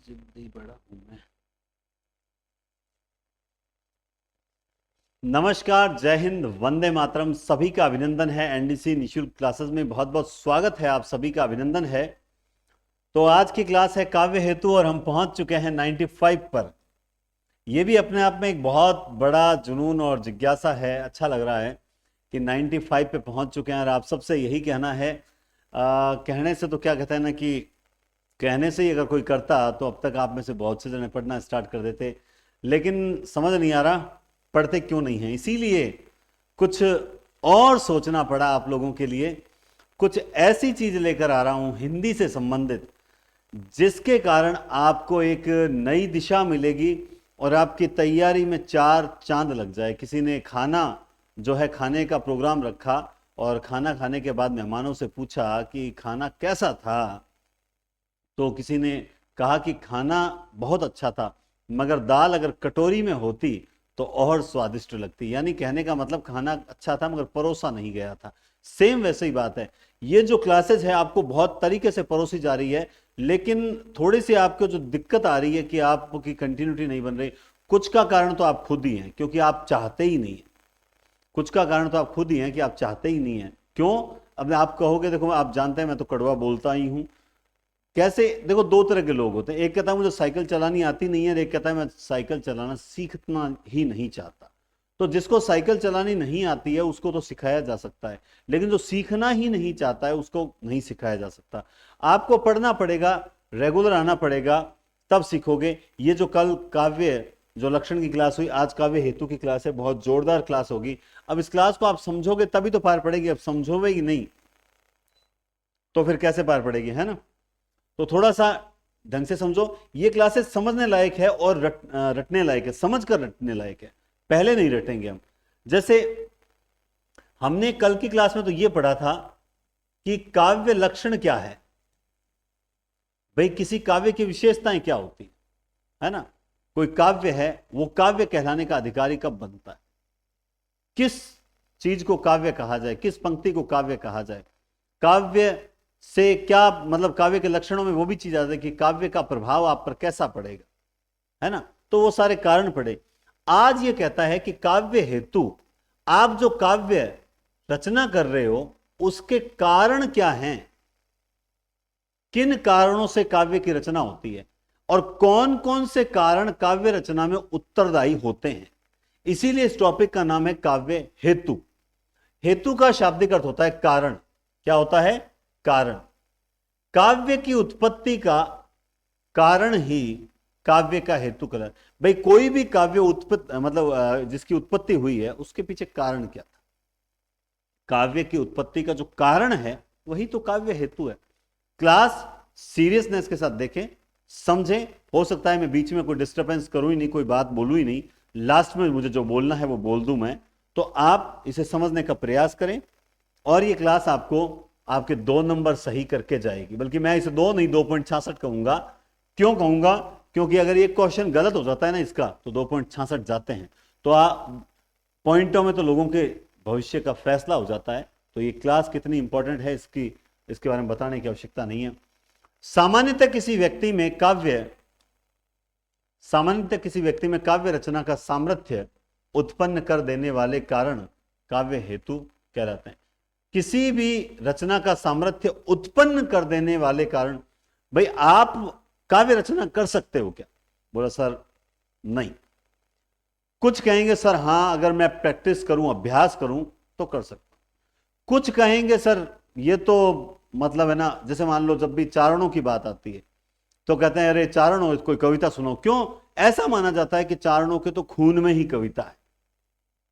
जिद्दी बड़ा हूं मैं। नमस्कार, जय हिंद, वंदे मातरम। सभी का अभिनंदन है। एनडीसी निशुल्क क्लासेस में बहुत बहुत स्वागत है। आप सभी का अभिनंदन है। तो आज की क्लास है काव्य हेतु और हम पहुंच चुके हैं 95 पर। यह भी अपने आप में एक बहुत बड़ा जुनून और जिज्ञासा है। अच्छा लग रहा है कि 95 पे पहुंच चुके हैं और आप सबसे यही कहना है। कहने से तो क्या कहते हैं ना कि कहने से ही अगर कोई करता तो अब तक आप में से बहुत से जने पढ़ना स्टार्ट कर देते, लेकिन समझ नहीं आ रहा पढ़ते क्यों नहीं है। इसीलिए कुछ और सोचना पड़ा आप लोगों के लिए। कुछ ऐसी चीज लेकर आ रहा हूं हिंदी से संबंधित, जिसके कारण आपको एक नई दिशा मिलेगी और आपकी तैयारी में चार चांद लग जाए। किसी ने खाना जो है खाने का प्रोग्राम रखा और खाना खाने के बाद मेहमानों से पूछा कि खाना कैसा था, तो किसी ने कहा कि खाना बहुत अच्छा था, मगर दाल अगर कटोरी में होती तो और स्वादिष्ट लगती। यानी कहने का मतलब खाना अच्छा था मगर परोसा नहीं गया था। सेम वैसे ही बात है। ये जो क्लासेज है आपको बहुत तरीके से परोसी जा रही है, लेकिन थोड़ी सी आपको जो दिक्कत आ रही है कि आपकी कंटिन्यूटी नहीं बन रही, कुछ का कारण तो आप खुद ही हैं, क्योंकि आप चाहते ही नहीं है। कुछ का कारण तो आप खुद ही हैं कि आप चाहते ही नहीं है। क्यों? अब आप कहोगे देखो आप जानते हैं मैं तो कड़वा बोलता ही हूं। कैसे? देखो दो तरह के लोग होते हैं। एक कहता है मुझे साइकिल चलानी आती नहीं है, एक कहता है मैं साइकिल चलाना सीखना ही नहीं चाहता। तो जिसको साइकिल चलानी नहीं आती है उसको तो सिखाया जा सकता है, लेकिन जो सीखना ही नहीं चाहता है उसको नहीं सिखाया जा सकता। आपको पढ़ना पड़ेगा, रेगुलर आना पड़ेगा, तब सीखोगे। ये जो कल काव्य जो लक्षण की क्लास हुई, आज काव्य हेतु की क्लास है, बहुत जोरदार क्लास होगी। अब इस क्लास को आप समझोगे तभी तो पार पड़ेगी। अब समझोगे ही नहीं तो फिर कैसे पार पड़ेगी, है ना? तो थोड़ा सा ढंग से समझो। ये क्लासेस समझने लायक है और रटने लायक है, समझ कर रटने लायक है। पहले नहीं रटेंगे हम। जैसे हमने कल की क्लास में तो ये पढ़ा था कि काव्य लक्षण क्या है। भाई किसी काव्य की विशेषताएं क्या होती है ना? कोई काव्य है, वो काव्य कहलाने का अधिकारी कब बनता है, किस चीज को काव्य कहा जाए, किस पंक्ति को काव्य कहा जाए, काव्य से क्या मतलब, काव्य के लक्षणों में वो भी चीज आती है कि काव्य का प्रभाव आप पर कैसा पड़ेगा, है ना? तो वो सारे कारण पड़े। आज ये कहता है कि काव्य हेतु, आप जो काव्य रचना कर रहे हो उसके कारण क्या हैं, किन कारणों से काव्य की रचना होती है और कौन कौन से कारण काव्य रचना में उत्तरदायी होते हैं। इसीलिए इस टॉपिक का नाम है काव्य हेतु। हेतु का शाब्दिक अर्थ होता है कारण। क्या होता है? कारण। काव्य की उत्पत्ति का कारण ही काव्य का हेतु कला। भाई कोई भी काव्य उत्पत्ति मतलब जिसकी उत्पत्ति हुई है उसके पीछे कारण क्या था? काव्य की उत्पत्ति का जो कारण है वही तो काव्य हेतु है। क्लास सीरियसनेस के साथ देखें, समझें। हो सकता है मैं बीच में कोई डिस्टर्बेंस करूं ही नहीं, कोई बात बोलूं ही नहीं, लास्ट में मुझे जो बोलना है वो बोल दूं मैं। तो आप इसे समझने का प्रयास करें और ये क्लास आपको आपके 2 नंबर सही करके जाएगी। बल्कि मैं इसे 2 नहीं 2.66 कहूंगा। क्यों कहूंगा? क्योंकि अगर ये क्वेश्चन गलत हो जाता है ना इसका, तो 2.66 जाते हैं। तो पॉइंटों में तो लोगों के भविष्य का फैसला हो जाता है। तो ये क्लास कितनी इंपॉर्टेंट है इसके बारे में बताने की आवश्यकता नहीं है। सामान्यतः किसी व्यक्ति में काव्य रचना का सामर्थ्य उत्पन्न कर देने वाले कारण काव्य हेतु कहलाते हैं। किसी भी रचना का सामर्थ्य उत्पन्न कर देने वाले कारण। भाई आप काव्य रचना कर सकते हो क्या? बोला सर नहीं। कुछ कहेंगे सर हां, अगर मैं प्रैक्टिस करूं, अभ्यास करूं तो कर सकता हूं। कुछ कहेंगे सर ये तो मतलब है ना, जैसे मान लो जब भी चारणों की बात आती है तो कहते हैं अरे चारणों कोई कविता सुनो। क्यों? ऐसा माना जाता है कि चारणों के तो खून में ही कविता है,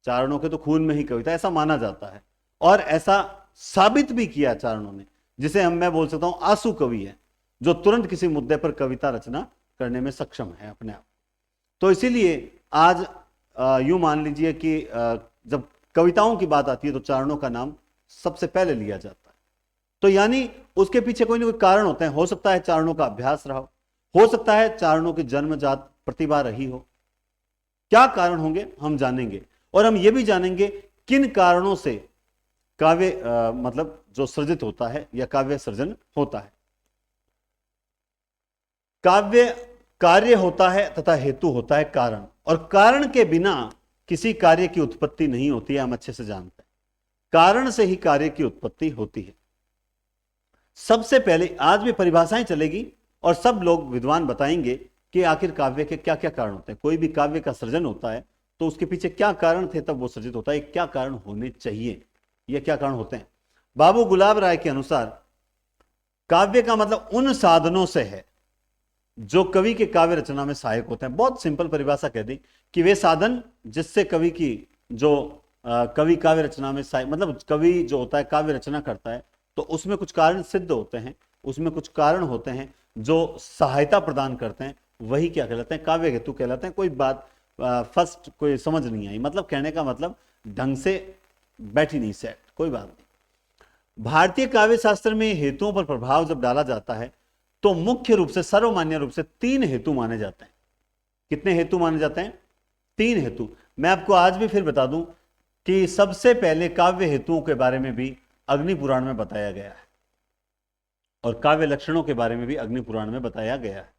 चारणों के तो खून में ही कविता, ऐसा माना जाता है। और ऐसा साबित भी किया चारणों ने, जिसे मैं बोल सकता हूं आंसू कवि है, जो तुरंत किसी मुद्दे पर कविता रचना करने में सक्षम है अपने आप। तो इसीलिए आज यूं मान लीजिए कि जब कविताओं की बात आती है तो चारणों का नाम सबसे पहले लिया जाता है। तो यानी उसके पीछे कोई ना कोई कारण होते हैं। हो सकता है चारणों का अभ्यास रहा हो सकता है चारणों की जन्मजात प्रतिभा रही हो। क्या कारण होंगे हम जानेंगे, और हम यह भी जानेंगे किन कारणों से काव्य मतलब जो सृजित होता है या काव्य सृजन होता है। काव्य कार्य होता है तथा हेतु होता है कारण, और कारण के बिना किसी कार्य की उत्पत्ति नहीं होती है, हम अच्छे से जानते हैं। कारण से ही कार्य की उत्पत्ति होती है। सबसे पहले आज भी परिभाषाएं चलेगी और सब लोग विद्वान बताएंगे कि आखिर काव्य के क्या क्या कारण होते हैं। कोई भी काव्य का सृजन होता है तो उसके पीछे क्या कारण थे तब वो सृजित होता है, क्या कारण होने चाहिए, ये क्या कारण होते हैं। बाबू गुलाब राय के अनुसार काव्य का मतलब उन साधनों से है जो कवि के काव्य रचना में सहायक होते हैं। बहुत सिंपल परिभाषा कह दी कि वे साधन जिससे कवि की जो कवि काव्य रचना में सहायक, मतलब कवि जो होता है काव्य रचना करता है तो उसमें कुछ कारण सिद्ध होते हैं, उसमें कुछ कारण होते हैं जो सहायता प्रदान करते हैं, वही क्या कहलाते हैं, काव्य हेतु कहलाते हैं। कोई बात फर्स्ट कोई समझ नहीं आई, मतलब कहने का मतलब ढंग से बैठी नहीं सेट, कोई बात नहीं। भारतीय काव्य शास्त्र में हेतुओं पर प्रभाव जब डाला जाता है तो मुख्य रूप से सर्वमान्य रूप से 3 हेतु माने जाते हैं। कितने हेतु माने जाते हैं? 3 हेतु। मैं आपको आज भी फिर बता दूं कि सबसे पहले काव्य हेतुओं के बारे में भी अग्नि पुराण में बताया गया है और काव्य लक्षणों के बारे में भी अग्नि पुराण में बताया गया है।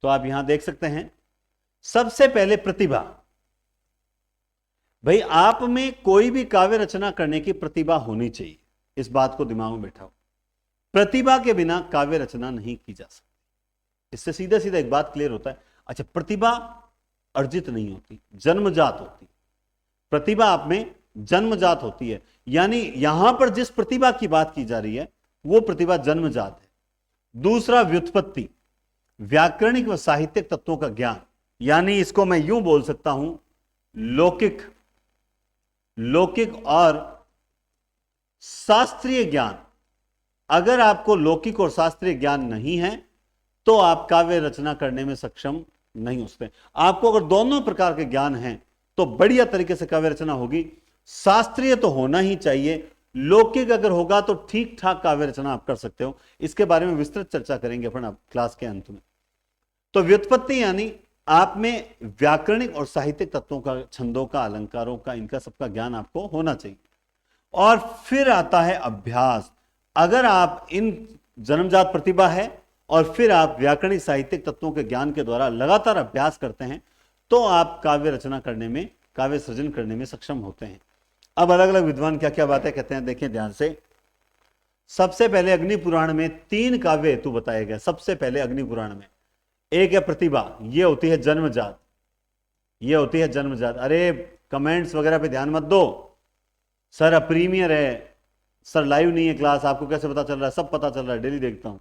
तो आप यहां देख सकते हैं, सबसे पहले प्रतिभा। भाई आप में कोई भी काव्य रचना करने की प्रतिभा होनी चाहिए, इस बात को दिमाग में बैठाओ। प्रतिभा के बिना काव्य रचना नहीं की जा सकती। इससे सीधा सीधा एक बात क्लियर होता है। अच्छा, प्रतिभा अर्जित नहीं होती, जन्मजात होती। प्रतिभा आप में जन्मजात होती है, यानी यहां पर जिस प्रतिभा की बात की जा रही है वो प्रतिभा जन्मजात है। दूसरा, व्युत्पत्ति, व्याकरणिक व साहित्यिक तत्वों का ज्ञान, यानी इसको मैं यूं बोल सकता हूं, लौकिक और शास्त्रीय ज्ञान। अगर आपको लौकिक और शास्त्रीय ज्ञान नहीं है तो आप काव्य रचना करने में सक्षम नहीं हो सकते। आपको अगर दोनों प्रकार के ज्ञान हैं तो बढ़िया तरीके से काव्य रचना होगी। शास्त्रीय तो होना ही चाहिए, लौकिक अगर होगा तो ठीक ठाक काव्य रचना आप कर सकते हो। इसके बारे में विस्तृत चर्चा करेंगे अपन अब क्लास के अंत में। तो व्युत्पत्ति यानी आप में व्याकरणिक और साहित्यिक तत्वों का, छंदों का, अलंकारों का, इनका सबका ज्ञान आपको होना चाहिए। और फिर आता है अभ्यास। अगर आप इन जन्मजात प्रतिभा है और फिर आप व्याकरणिक साहित्यिक तत्वों के ज्ञान के द्वारा लगातार अभ्यास करते हैं तो आप काव्य रचना करने में, काव्य सृजन करने में सक्षम होते हैं। अब अलग अलग विद्वान क्या क्या बातें कहते हैं देखें ध्यान से। सबसे पहले अग्नि पुराण में 3 काव्य हेतु बताए गए। सबसे पहले अग्नि पुराण में एक है प्रतिभा, ये होती है जन्मजात, ये होती है जन्मजात। अरे कमेंट्स वगैरह पे ध्यान मत दो, सर अप्रीमियर है, सर लाइव नहीं है क्लास, आपको कैसे पता चल रहा है? सब पता चल रहा है, डेली देखता हूं।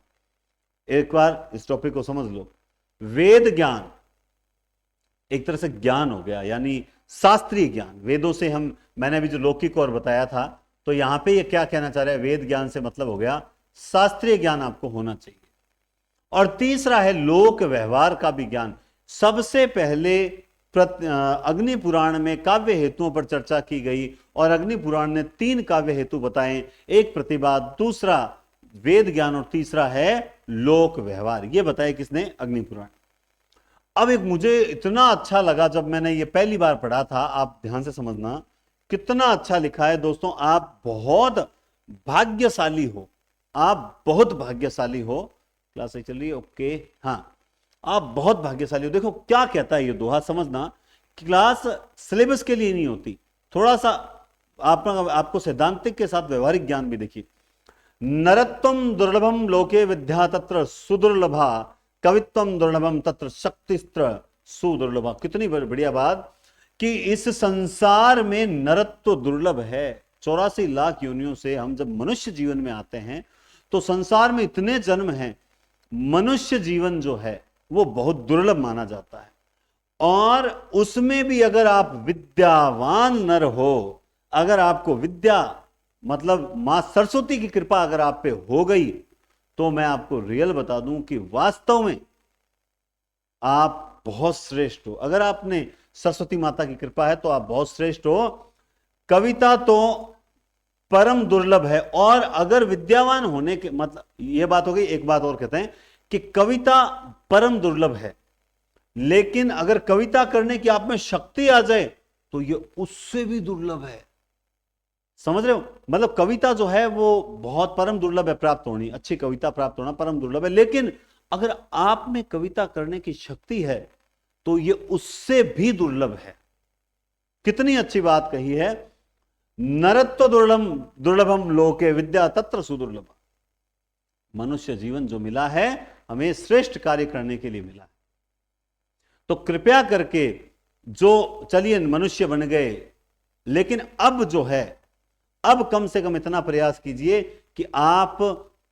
एक बार इस टॉपिक को समझ लो। वेद ज्ञान एक तरह से ज्ञान हो गया, यानी शास्त्रीय ज्ञान। वेदों से हम, मैंने अभी जो लौकिक और बताया था, तो यहां पे ये क्या कहना चाह रहा है, वेद ज्ञान से मतलब हो गया शास्त्रीय ज्ञान आपको होना चाहिए। और तीसरा है लोक व्यवहार का भी ज्ञान। सबसे पहले अग्नि पुराण में काव्य हेतुओं पर चर्चा की गई और अग्नि पुराण ने 3 काव्य हेतु बताए, एक प्रतिभा, दूसरा वेद ज्ञान और तीसरा है लोक व्यवहार। ये बताया किसने? अग्नि पुराण। अब एक मुझे इतना अच्छा लगा जब मैंने ये पहली बार पढ़ा था, आप ध्यान से समझना कितना अच्छा लिखा है दोस्तों। आप बहुत भाग्यशाली हो, आप बहुत भाग्यशाली हो। क्लास चल रही है? ओके, हाँ, आप बहुत भाग्यशाली हो। देखो क्या कहता है ये दोहा, समझना। क्लास सिलेबस के लिए नहीं होती, थोड़ा सा आपको सैद्धांतिक के साथ व्यवहारिक ज्ञान भी देखिए। नरत्वम दुर्लभम लोके विद्या तत्र सुदुर्लभा, कवित्वम दुर्लभम तत्र शक्तिस्त्र सुदुर्लभा। कितनी बढ़िया बात कि इस संसार में नरत्व दुर्लभ है। 84 लाख योनियों से हम जब मनुष्य जीवन में आते हैं तो संसार में इतने जन्म हैं, मनुष्य जीवन जो है वो बहुत दुर्लभ माना जाता है। और उसमें भी अगर आप विद्यावान नर हो, अगर आपको विद्या मतलब मां सरस्वती की कृपा अगर आप पे हो गई, तो मैं आपको रियल बता दूं कि वास्तव में आप बहुत श्रेष्ठ हो। अगर आपने सरस्वती माता की कृपा है तो आप बहुत श्रेष्ठ हो। कविता तो परम दुर्लभ है। और अगर विद्यावान होने के मतलब, यह बात हो गई। एक बात और कहते हैं कि कविता परम दुर्लभ है, लेकिन अगर कविता करने की आप में शक्ति आ जाए तो यह उससे भी दुर्लभ है। समझ रहे हो? मतलब कविता जो है वो बहुत परम दुर्लभ है प्राप्त होनी, अच्छी कविता प्राप्त होना परम दुर्लभ है। लेकिन अगर आप में कविता करने की शक्ति है तो ये उससे भी दुर्लभ है। कितनी अच्छी बात कही है, नरत्व दुर्लभम लोके विद्या तत्र सुदुर्लभ। मनुष्य जीवन जो मिला है हमें श्रेष्ठ कार्य करने के लिए मिला है। तो कृपया करके जो, चलिए मनुष्य बन गए, लेकिन अब जो है, अब कम से कम इतना प्रयास कीजिए कि आप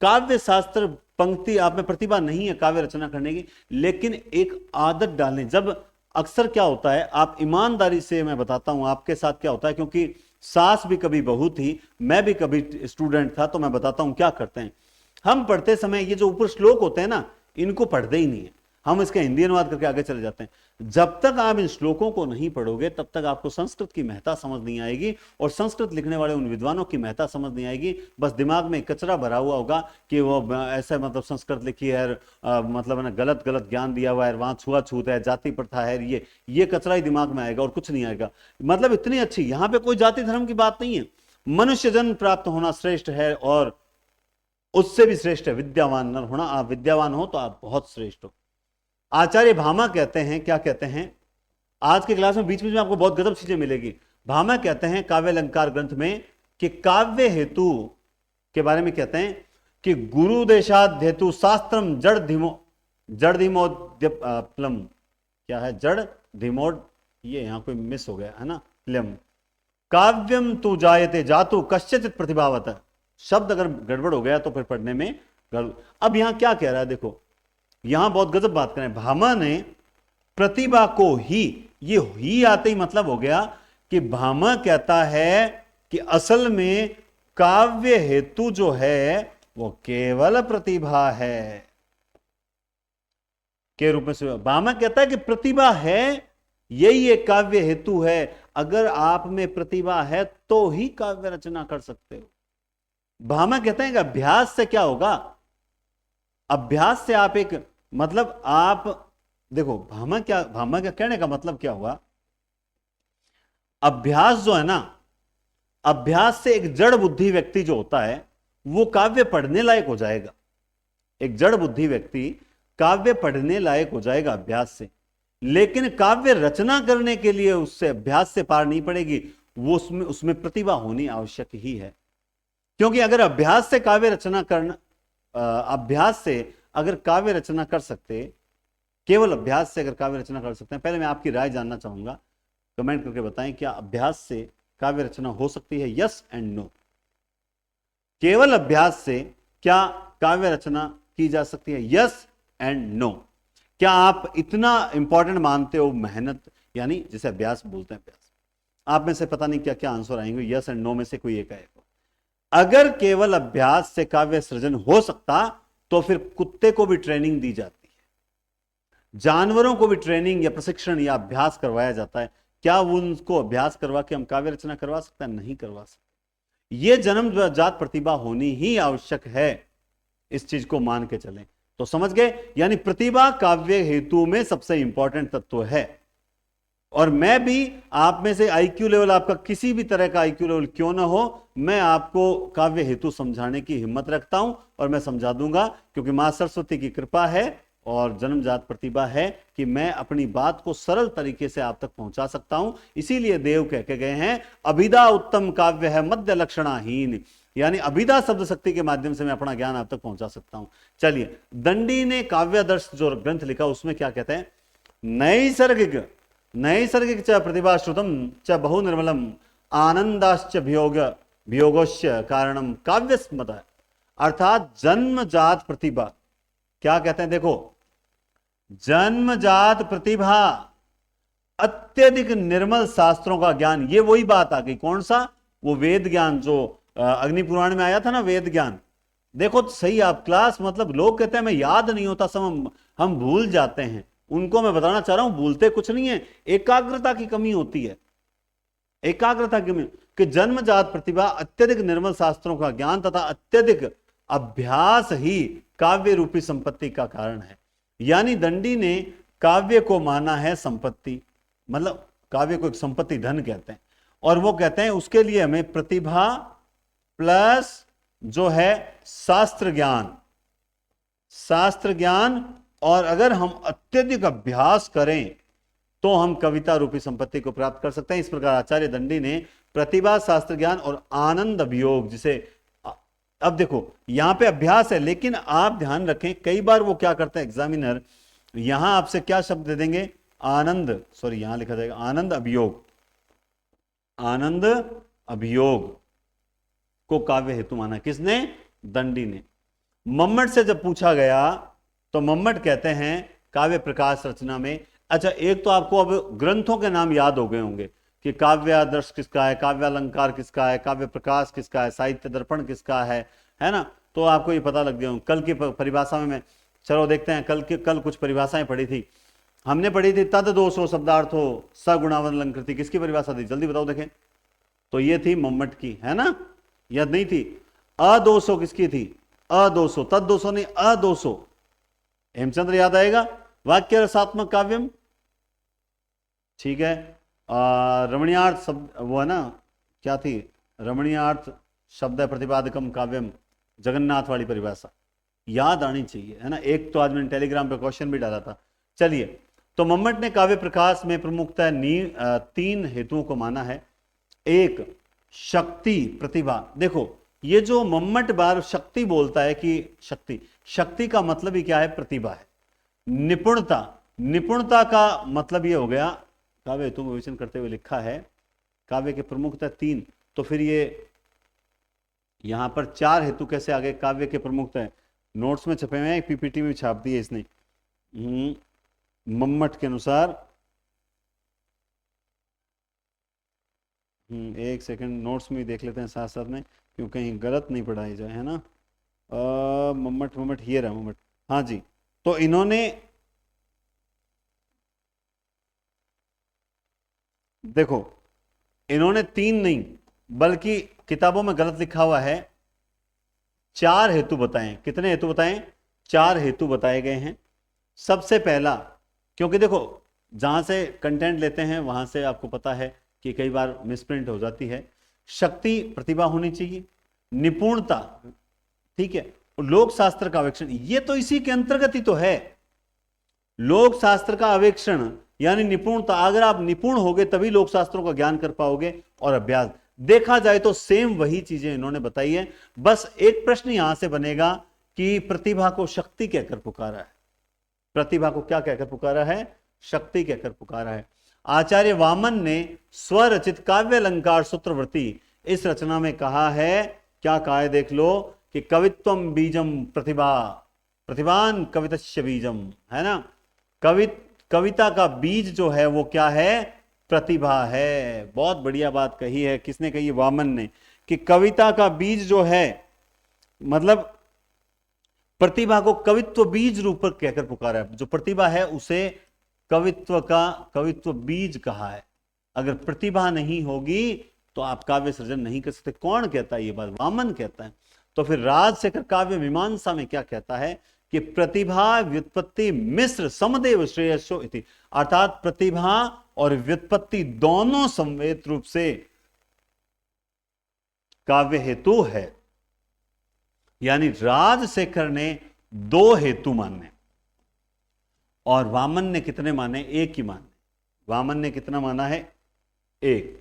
काव्य शास्त्र पंक्ति, आप में प्रतिभा नहीं है काव्य रचना करने की, लेकिन एक आदत डालें। जब अक्सर क्या होता है, आप ईमानदारी से मैं बताता हूं आपके साथ क्या होता है, क्योंकि सास भी कभी बहू थी, मैं भी कभी स्टूडेंट था, तो मैं बताता हूं क्या करते हैं। हम पढ़ते समय ये जो ऊपर श्लोक होते हैं ना, इनको पढ़ते ही नहीं है, हम इसका हिंदी अनुवाद करके आगे चले जाते हैं। जब तक आप इन श्लोकों को नहीं पढ़ोगे तब तक आपको संस्कृत की महत्ता समझ नहीं आएगी, और संस्कृत लिखने वाले उन विद्वानों की महत्ता समझ नहीं आएगी। बस दिमाग में कचरा भरा हुआ होगा कि वो ऐसे मतलब संस्कृत लिखी है, मतलब ना गलत गलत ज्ञान दिया हुआ है, वहां छुआछूत है, जाति प्रथा है, ये कचरा ही दिमाग में आएगा और कुछ नहीं आएगा। मतलब इतनी अच्छी, यहां पे कोई जाति धर्म की बात नहीं है, मनुष्य जन्म प्राप्त होना श्रेष्ठ है, और उससे भी श्रेष्ठ है विद्यावान नर होना। आप विद्यावान हो तो आप बहुत श्रेष्ठ हो। आचार्य भामा कहते हैं, क्या कहते हैं, आज के क्लास में बीच बीच में आपको बहुत गजब चीजें मिलेगी। भामा कहते हैं काव्य अलंकार ग्रंथ में कि काव्य हेतु के बारे में कहते हैं कि गुरु देशाद हेतु शास्त्रम जड़ धीमोद्यप्लम, क्या है, जड़ धीमोड, ये यहां कोई मिस हो गया है ना, प्लम काव्यम तु जायते जातु कश्चित प्रतिभावत। शब्द अगर गड़बड़ हो गया तो फिर पढ़ने में अब यहां क्या कह रहा है, देखो यहां बहुत गजब बात करें। भामा ने प्रतिभा को ही, ये ही आते ही मतलब हो गया कि भामा कहता है कि असल में काव्य हेतु जो है वो केवल प्रतिभा है के रूप में से। भामा कहता है कि प्रतिभा है, यही एक काव्य हेतु है। अगर आप में प्रतिभा है तो ही काव्य रचना कर सकते हो। भामा कहते हैं कि अभ्यास से क्या होगा, अभ्यास से आप एक, मतलब आप देखो भामा का कहने का मतलब क्या हुआ, अभ्यास जो है ना, अभ्यास से एक जड़ बुद्धि व्यक्ति जो होता है वो काव्य पढ़ने लायक हो जाएगा। एक जड़ बुद्धि व्यक्ति काव्य पढ़ने लायक हो जाएगा अभ्यास से, लेकिन काव्य रचना करने के लिए उससे अभ्यास से पार नहीं पड़ेगी, वो उसमें प्रतिभा होनी आवश्यक ही है। क्योंकि अगर अभ्यास से काव्य रचना करना, अभ्यास से अगर काव्य रचना कर सकते, केवल अभ्यास से अगर काव्य रचना कर सकते हैं, पहले मैं आपकी राय जानना चाहूंगा, कमेंट करके बताएं क्या अभ्यास से काव्य रचना हो सकती है, यस एंड नो। केवल अभ्यास से क्या काव्य रचना की जा सकती है, यस एंड नो। क्या आप इतना इंपॉर्टेंट मानते हो मेहनत, यानी जिसे अभ्यास बोलते हैं, अभ्यास? आप में से पता नहीं क्या क्या आंसर आएंगे, यस एंड नो में से कोई एक आएगा। अगर केवल अभ्यास से काव्य सृजन हो सकता तो फिर कुत्ते को भी ट्रेनिंग दी जाती है, जानवरों को भी ट्रेनिंग या प्रशिक्षण या अभ्यास करवाया जाता है। क्या उनको अभ्यास करवा के हम काव्य रचना करवा सकते हैं? नहीं करवा सकते। यह जन्मजात प्रतिभा होनी ही आवश्यक है, इस चीज को मान के चलें तो समझ गए। यानी प्रतिभा काव्य हेतु में सबसे इंपॉर्टेंट तत्व है। और मैं भी आप में से आईक्यू लेवल, आपका किसी भी तरह का आईक्यू लेवल क्यों ना हो, मैं आपको काव्य हेतु समझाने की हिम्मत रखता हूं और मैं समझा दूंगा, क्योंकि मां सरस्वती की कृपा है और जन्मजात प्रतिभा है कि मैं अपनी बात को सरल तरीके से आप तक पहुंचा सकता हूं। इसीलिए देव कह के गए हैं, अभिधा उत्तम काव्य है मध्य लक्षणाहीन, यानी अभिधा शब्द शक्ति के माध्यम से मैं अपना ज्ञान आप तक पहुंचा सकता हूं। चलिए, दंडी ने काव्यादर्श जो ग्रंथ लिखा उसमें क्या कहते हैं, नैसर्गिक च प्रतिभा श्रुतम च बहु निर्मलम आनंदाश्च वियोगोश्च कारणम काव्य स्मृत। अर्थात जन्मजात प्रतिभा, क्या कहते हैं, देखो जन्मजात प्रतिभा, अत्यधिक निर्मल शास्त्रों का ज्ञान, ये वही बात आ गई, कौन सा, वो वेद ज्ञान जो अग्नि पुराण में आया था ना, वेद ज्ञान। देखो तो सही आप क्लास, मतलब लोग कहते हैं मैं याद नहीं होता, सब हम भूल जाते हैं, उनको मैं बताना चाह रहा हूं भूलते कुछ नहीं है, एकाग्रता की कमी होती है, एकाग्रता की कमी। कि जन्मजात प्रतिभा, अत्यधिक निर्मल शास्त्रों का ज्ञान तथा अत्यधिक अभ्यास ही काव्य रूपी संपत्ति का कारण है। यानी दंडी ने काव्य को माना है संपत्ति, मतलब काव्य को एक संपत्ति धन कहते हैं, और वो कहते हैं उसके लिए हमें प्रतिभा प्लस जो है शास्त्र ज्ञान, शास्त्र ज्ञान, और अगर हम अत्यधिक अभ्यास करें तो हम कविता रूपी संपत्ति को प्राप्त कर सकते हैं। इस प्रकार आचार्य दंडी ने प्रतिभा, शास्त्र ज्ञान और आनंद अभियोग, जिसे अब देखो यहां पे अभ्यास है, लेकिन आप ध्यान रखें कई बार वो क्या करते हैं एग्जामिनर, यहां आपसे क्या शब्द दे देंगे, आनंद, सॉरी यहां लिखा जाएगा आनंद अभियोग, आनंद अभियोग को काव्य हेतु माना किसने, दंडी ने। मम्मट से जब पूछा गया तो मम्मट कहते हैं काव्य प्रकाश रचना में, अच्छा एक तो आपको अब ग्रंथों के नाम याद हो गए होंगे कि काव्य आदर्श किसका है, काव्य अलंकार किसका है, काव्य प्रकाश किसका है, साहित्य दर्पण किसका है ना, तो आपको ये पता लग गया होगा। कल की परिभाषा में मैं, चलो देखते हैं, कल कुछ परिभाषाएं पढ़ी थी, हमने पढ़ी थी तद दोषो शब्दार्थो सगुणावन अलंकृति, किसकी परिभाषा थी जल्दी बताओ देखें, तो ये थी मम्मट की, है ना, याद नहीं थी। अदोषो किसकी थी, अदोषो, तद दोषो नहीं, अदोषो हेमचंद्र याद आएगा, वाक्य रसात्मक काव्यम, ठीक है। रमणीयार्थ शब्द वो है ना, क्या थी, रमणीयार्थ शब्द प्रतिपादकम काव्यम, जगन्नाथ वाली परिभाषा याद आनी चाहिए, है ना। एक तो आज मैंने टेलीग्राम पे क्वेश्चन भी डाला था। चलिए, तो मम्मट ने काव्य प्रकाश में प्रमुखता 3 हेतुओं को माना है। एक, शक्ति प्रतिभा। देखो ये जो मम्मट बार शक्ति बोलता है कि शक्ति का मतलब ही क्या है, प्रतिभा है। निपुणता का मतलब ये हो गया, काव्य हेतु में विवेचन करते हुए लिखा है काव्य के प्रमुखता 3, तो फिर ये यहां पर 4 हेतु कैसे आ गए काव्य के प्रमुखता है, नोट्स में छपे हुए हैं, पीपीटी में छाप दिए इसने मम्मट के अनुसार। एक सेकंड, नोट्स में देख लेते हैं साथ साथ में, क्यों कहीं गलत नहीं पढ़ाई जाए, है ना। मम्मट ये रहा मम्मट, हाँ जी। तो इन्होंने देखो, इन्होंने 3 नहीं बल्कि किताबों में गलत लिखा हुआ है 4 हेतु बताएं। कितने हेतु बताएं, 4 हेतु बताए गए हैं। सबसे पहला, क्योंकि देखो जहां से कंटेंट लेते हैं वहां से आपको पता है कि कई बार मिसप्रिंट हो जाती है। शक्ति प्रतिभा होनी चाहिए, निपुणता, ठीक है, लोक शास्त्र का आवेक्षण, ये तो इसी के अंतर्गत ही तो है। लोक शास्त्र का आवेक्षण यानी निपुणता, अगर आप निपुण होगे तभी लोक शास्त्रों का ज्ञान कर पाओगे। और अभ्यास, देखा जाए तो सेम वही चीजें इन्होंने बताई है। बस एक प्रश्न यहां से बनेगा कि प्रतिभा को शक्ति कहकर पुकारा है, प्रतिभा को क्या कहकर पुकारा है, शक्ति कहकर पुकारा है। आचार्य वामन ने स्वरचित काव्य अलंकार सूत्रवृत्ति इस रचना में कहा है, क्या कहा है देख लो, कि कवित्वम बीजम प्रतिभा, प्रतिभान कवितस्य बीजम, है ना। कविता का बीज जो है वो क्या है, प्रतिभा है। बहुत बढ़िया बात कही है, किसने कही, वामन ने, कि कविता का बीज जो है, मतलब प्रतिभा को कवित्व बीज रूप पर कहकर पुकारा है। जो प्रतिभा है उसे कवित्व बीज कहा है। अगर प्रतिभा नहीं होगी तो आप काव्य सृजन नहीं कर सकते। कौन कहता है ये बात, वामन कहता है। तो फिर राजशेखर काव्य मीमांसा में क्या कहता है कि प्रतिभा व्युत्पत्ति मिश्र समदेव श्रेयस्यो इति, अर्थात प्रतिभा और व्युत्पत्ति दोनों समवेत रूप से काव्य हेतु है। यानी राजशेखर ने 2 हेतु माने और वामन ने कितने माने, 1 ही माने। वामन ने कितना माना है, 1।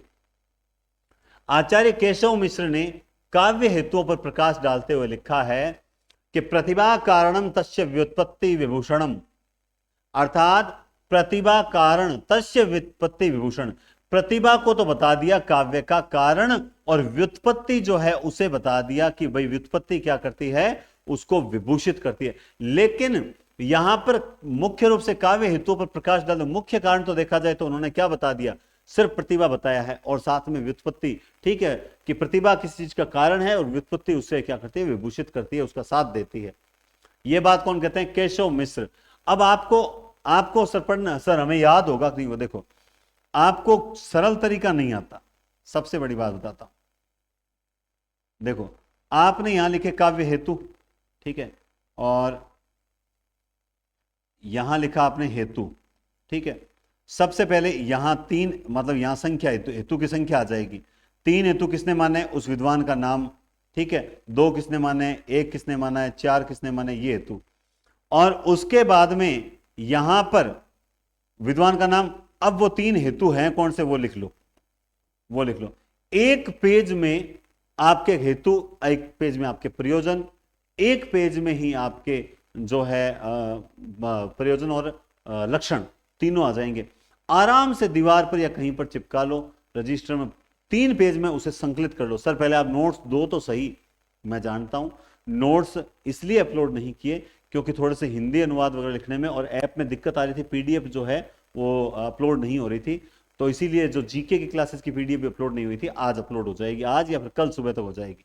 आचार्य केशव मिश्र ने काव्य हेतुओं पर प्रकाश डालते हुए लिखा है कि प्रतिभा कारणम तस्य व्युत्पत्ति विभूषणम, अर्थात प्रतिभा कारण तस्य व्युत्पत्ति विभूषण, प्रतिभा को तो बता दिया काव्य का कारण, और व्युत्पत्ति जो है उसे बता दिया कि भाई व्युत्पत्ति क्या करती है, उसको विभूषित करती है। लेकिन यहां पर मुख्य रूप से काव्य हेतुओं पर प्रकाश डालो, मुख्य कारण तो देखा जाए तो उन्होंने क्या बता दिया, सिर्फ प्रतिभा बताया है और साथ में व्युत्पत्ति, ठीक है, कि प्रतिभा किसी चीज का कारण है और व्युत्पत्ति उससे क्या करती है, विभूषित करती है, उसका साथ देती है। यह बात कौन कहते हैं, केशव मिश्र। अब आपको सर पढ़ना, सर हमें याद होगा कि नहीं, वो देखो आपको सरल तरीका नहीं आता, सबसे बड़ी बात बताता हूं। देखो आपने यहां लिखे काव्य हेतु, ठीक है, और यहां लिखा आपने हेतु, ठीक है। सबसे पहले यहां 3, मतलब यहां संख्या, हेतु की संख्या आ जाएगी। 3 हेतु किसने माने, उस विद्वान का नाम, ठीक है। 2 किसने माने, 1 किसने माना है, 4 किसने माने, ये हेतु। और उसके बाद में यहां पर विद्वान का नाम। अब वो 3 हेतु हैं, कौन से, वो लिख लो, वो लिख लो। एक पेज में आपके हेतु, एक पेज में आपके प्रयोजन, एक पेज में ही आपके जो है प्रयोजन और लक्षण तीनों आ जाएंगे। आराम से दीवार पर या कहीं पर चिपका लो, रजिस्टर में 3 पेज में उसे संकलित कर लो। सर पहले आप नोट्स दो तो सही, मैं जानता हूं नोट्स इसलिए अपलोड नहीं किए क्योंकि थोड़े से हिंदी अनुवाद वगैरह लिखने में और ऐप में दिक्कत आ रही थी, पीडीएफ जो है वो अपलोड नहीं हो रही थी, तो इसीलिए जो जीके की क्लासेस की पीडीएफ अपलोड नहीं हुई थी, आज अपलोड हो जाएगी, आज या फिर कल सुबह तक हो जाएगी।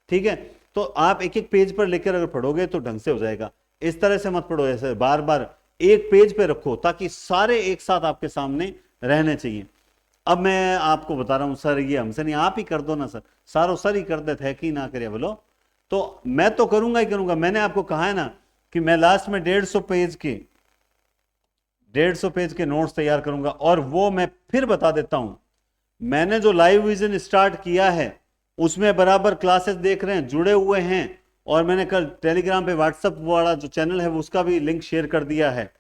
ठीक है, तो आप एक एक पेज पर लेकर अगर पढ़ोगे तो ढंग से हो जाएगा। इस तरह से मत पढ़ो, ऐसे बार बार एक पेज पे रखो ताकि सारे एक साथ आपके सामने रहने चाहिए। अब मैं आपको बता रहा हूं, सर ये हमसे नहीं, आप ही कर दो ना सर, सारो सर ही कर देते है कि ना करे बोलो, तो मैं तो करूंगा ही करूंगा। मैंने आपको कहा है ना कि मैं लास्ट में 150 पेज के नोट्स तैयार करूंगा। और वो मैं फिर बता देता हूं, मैंने जो लाइव विजन स्टार्ट किया है उसमें बराबर क्लासेस देख रहे हैं, जुड़े हुए हैं, और मैंने कल टेलीग्राम पे व्हाट्सएप वाला जो चैनल है उसका भी लिंक शेयर कर दिया है।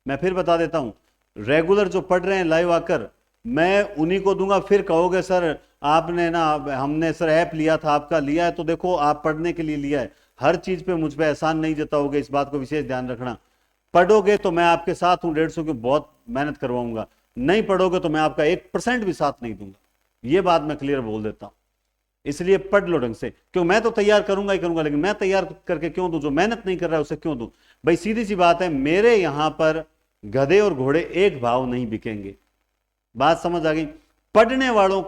मैं फिर बता देता हूं, रेगुलर जो पढ़ रहे हैं लाइव आकर, मैं उन्हीं को दूंगा। फिर कहोगे सर आपने ना, हमने सर ऐप लिया था, आपका लिया है तो देखो आप पढ़ने के लिए लिया है, हर चीज पे मुझ पर एहसान नहीं जताओगे, इस बात को विशेष ध्यान रखना। पढ़ोगे तो मैं आपके साथ हूं, 150 की बहुत मेहनत करवाऊंगा, नहीं पढ़ोगे तो मैं आपका 1% भी साथ नहीं दूंगा, ये बात मैं क्लियर बोल देता हूं। इसलिए पढ़ लो ढंग से, क्यों, मैं तो तैयार करूंगा ही करूंगा, लेकिन मैं तैयार करके क्यों दूं, जो मेहनत नहीं कर रहा है उसे क्यों दूं भाई, सीधी सी बात है। मेरे यहां पर गधे और घोड़े एक भाव नहीं बिकेंगे, बात समझ आ गई। पढ़ने वालों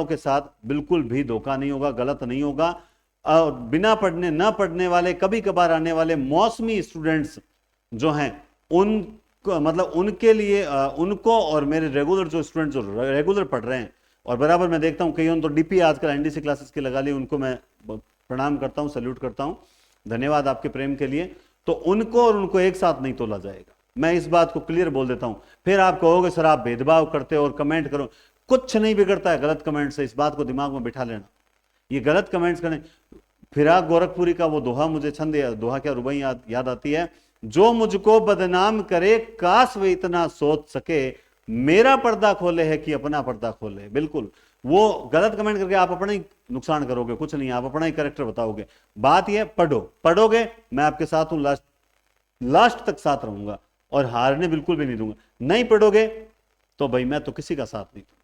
के साथ बिल्कुल भी धोखा नहीं होगा, गलत नहीं होगा। और बिना पढ़ने, ना पढ़ने वाले, कभी कभार आने वाले मौसमी स्टूडेंट्स जो हैं, मतलब उनके लिए, उनको और मेरे रेगुलर जो स्टूडेंट्स जो रेगुलर पढ़ रहे हैं, और बराबर मैं देखता हूं कई तो डीपी आजकल एनडीसी क्लासेस की लगा ली, उनको मैं प्रणाम करता हूं, सैल्यूट करता हूं, धन्यवाद आपके प्रेम के लिए। तो उनको और उनको एक साथ नहीं तोला जाएगा, मैं इस बात को क्लियर बोल देता हूं। फिर आप कहोगे सर आप भेदभाव करते हो और कमेंट करो, कुछ नहीं बिगड़ता है गलत कमेंट से, इस बात को दिमाग में बिठा लेना। ये गलत कमेंट्स करने, फिराक गोरखपुरी का वो दोहा, मुझे छंद दोहा क्या रुबाई याद आती है, जो मुझको बदनाम करे काश वे इतना सोच सके, मेरा पर्दा खोले है कि अपना पर्दा खोले। बिल्कुल, वो गलत कमेंट करके आप अपना ही नुकसान करोगे, कुछ नहीं, आप अपना ही कैरेक्टर बताओगे। बात यह, पढ़ोगे, मैं आपके साथ हूं, लास्ट तक साथ रहूंगा और हारने बिल्कुल भी नहीं दूंगा। नहीं पढ़ोगे तो भाई मैं तो किसी का साथ नहीं दूंगा,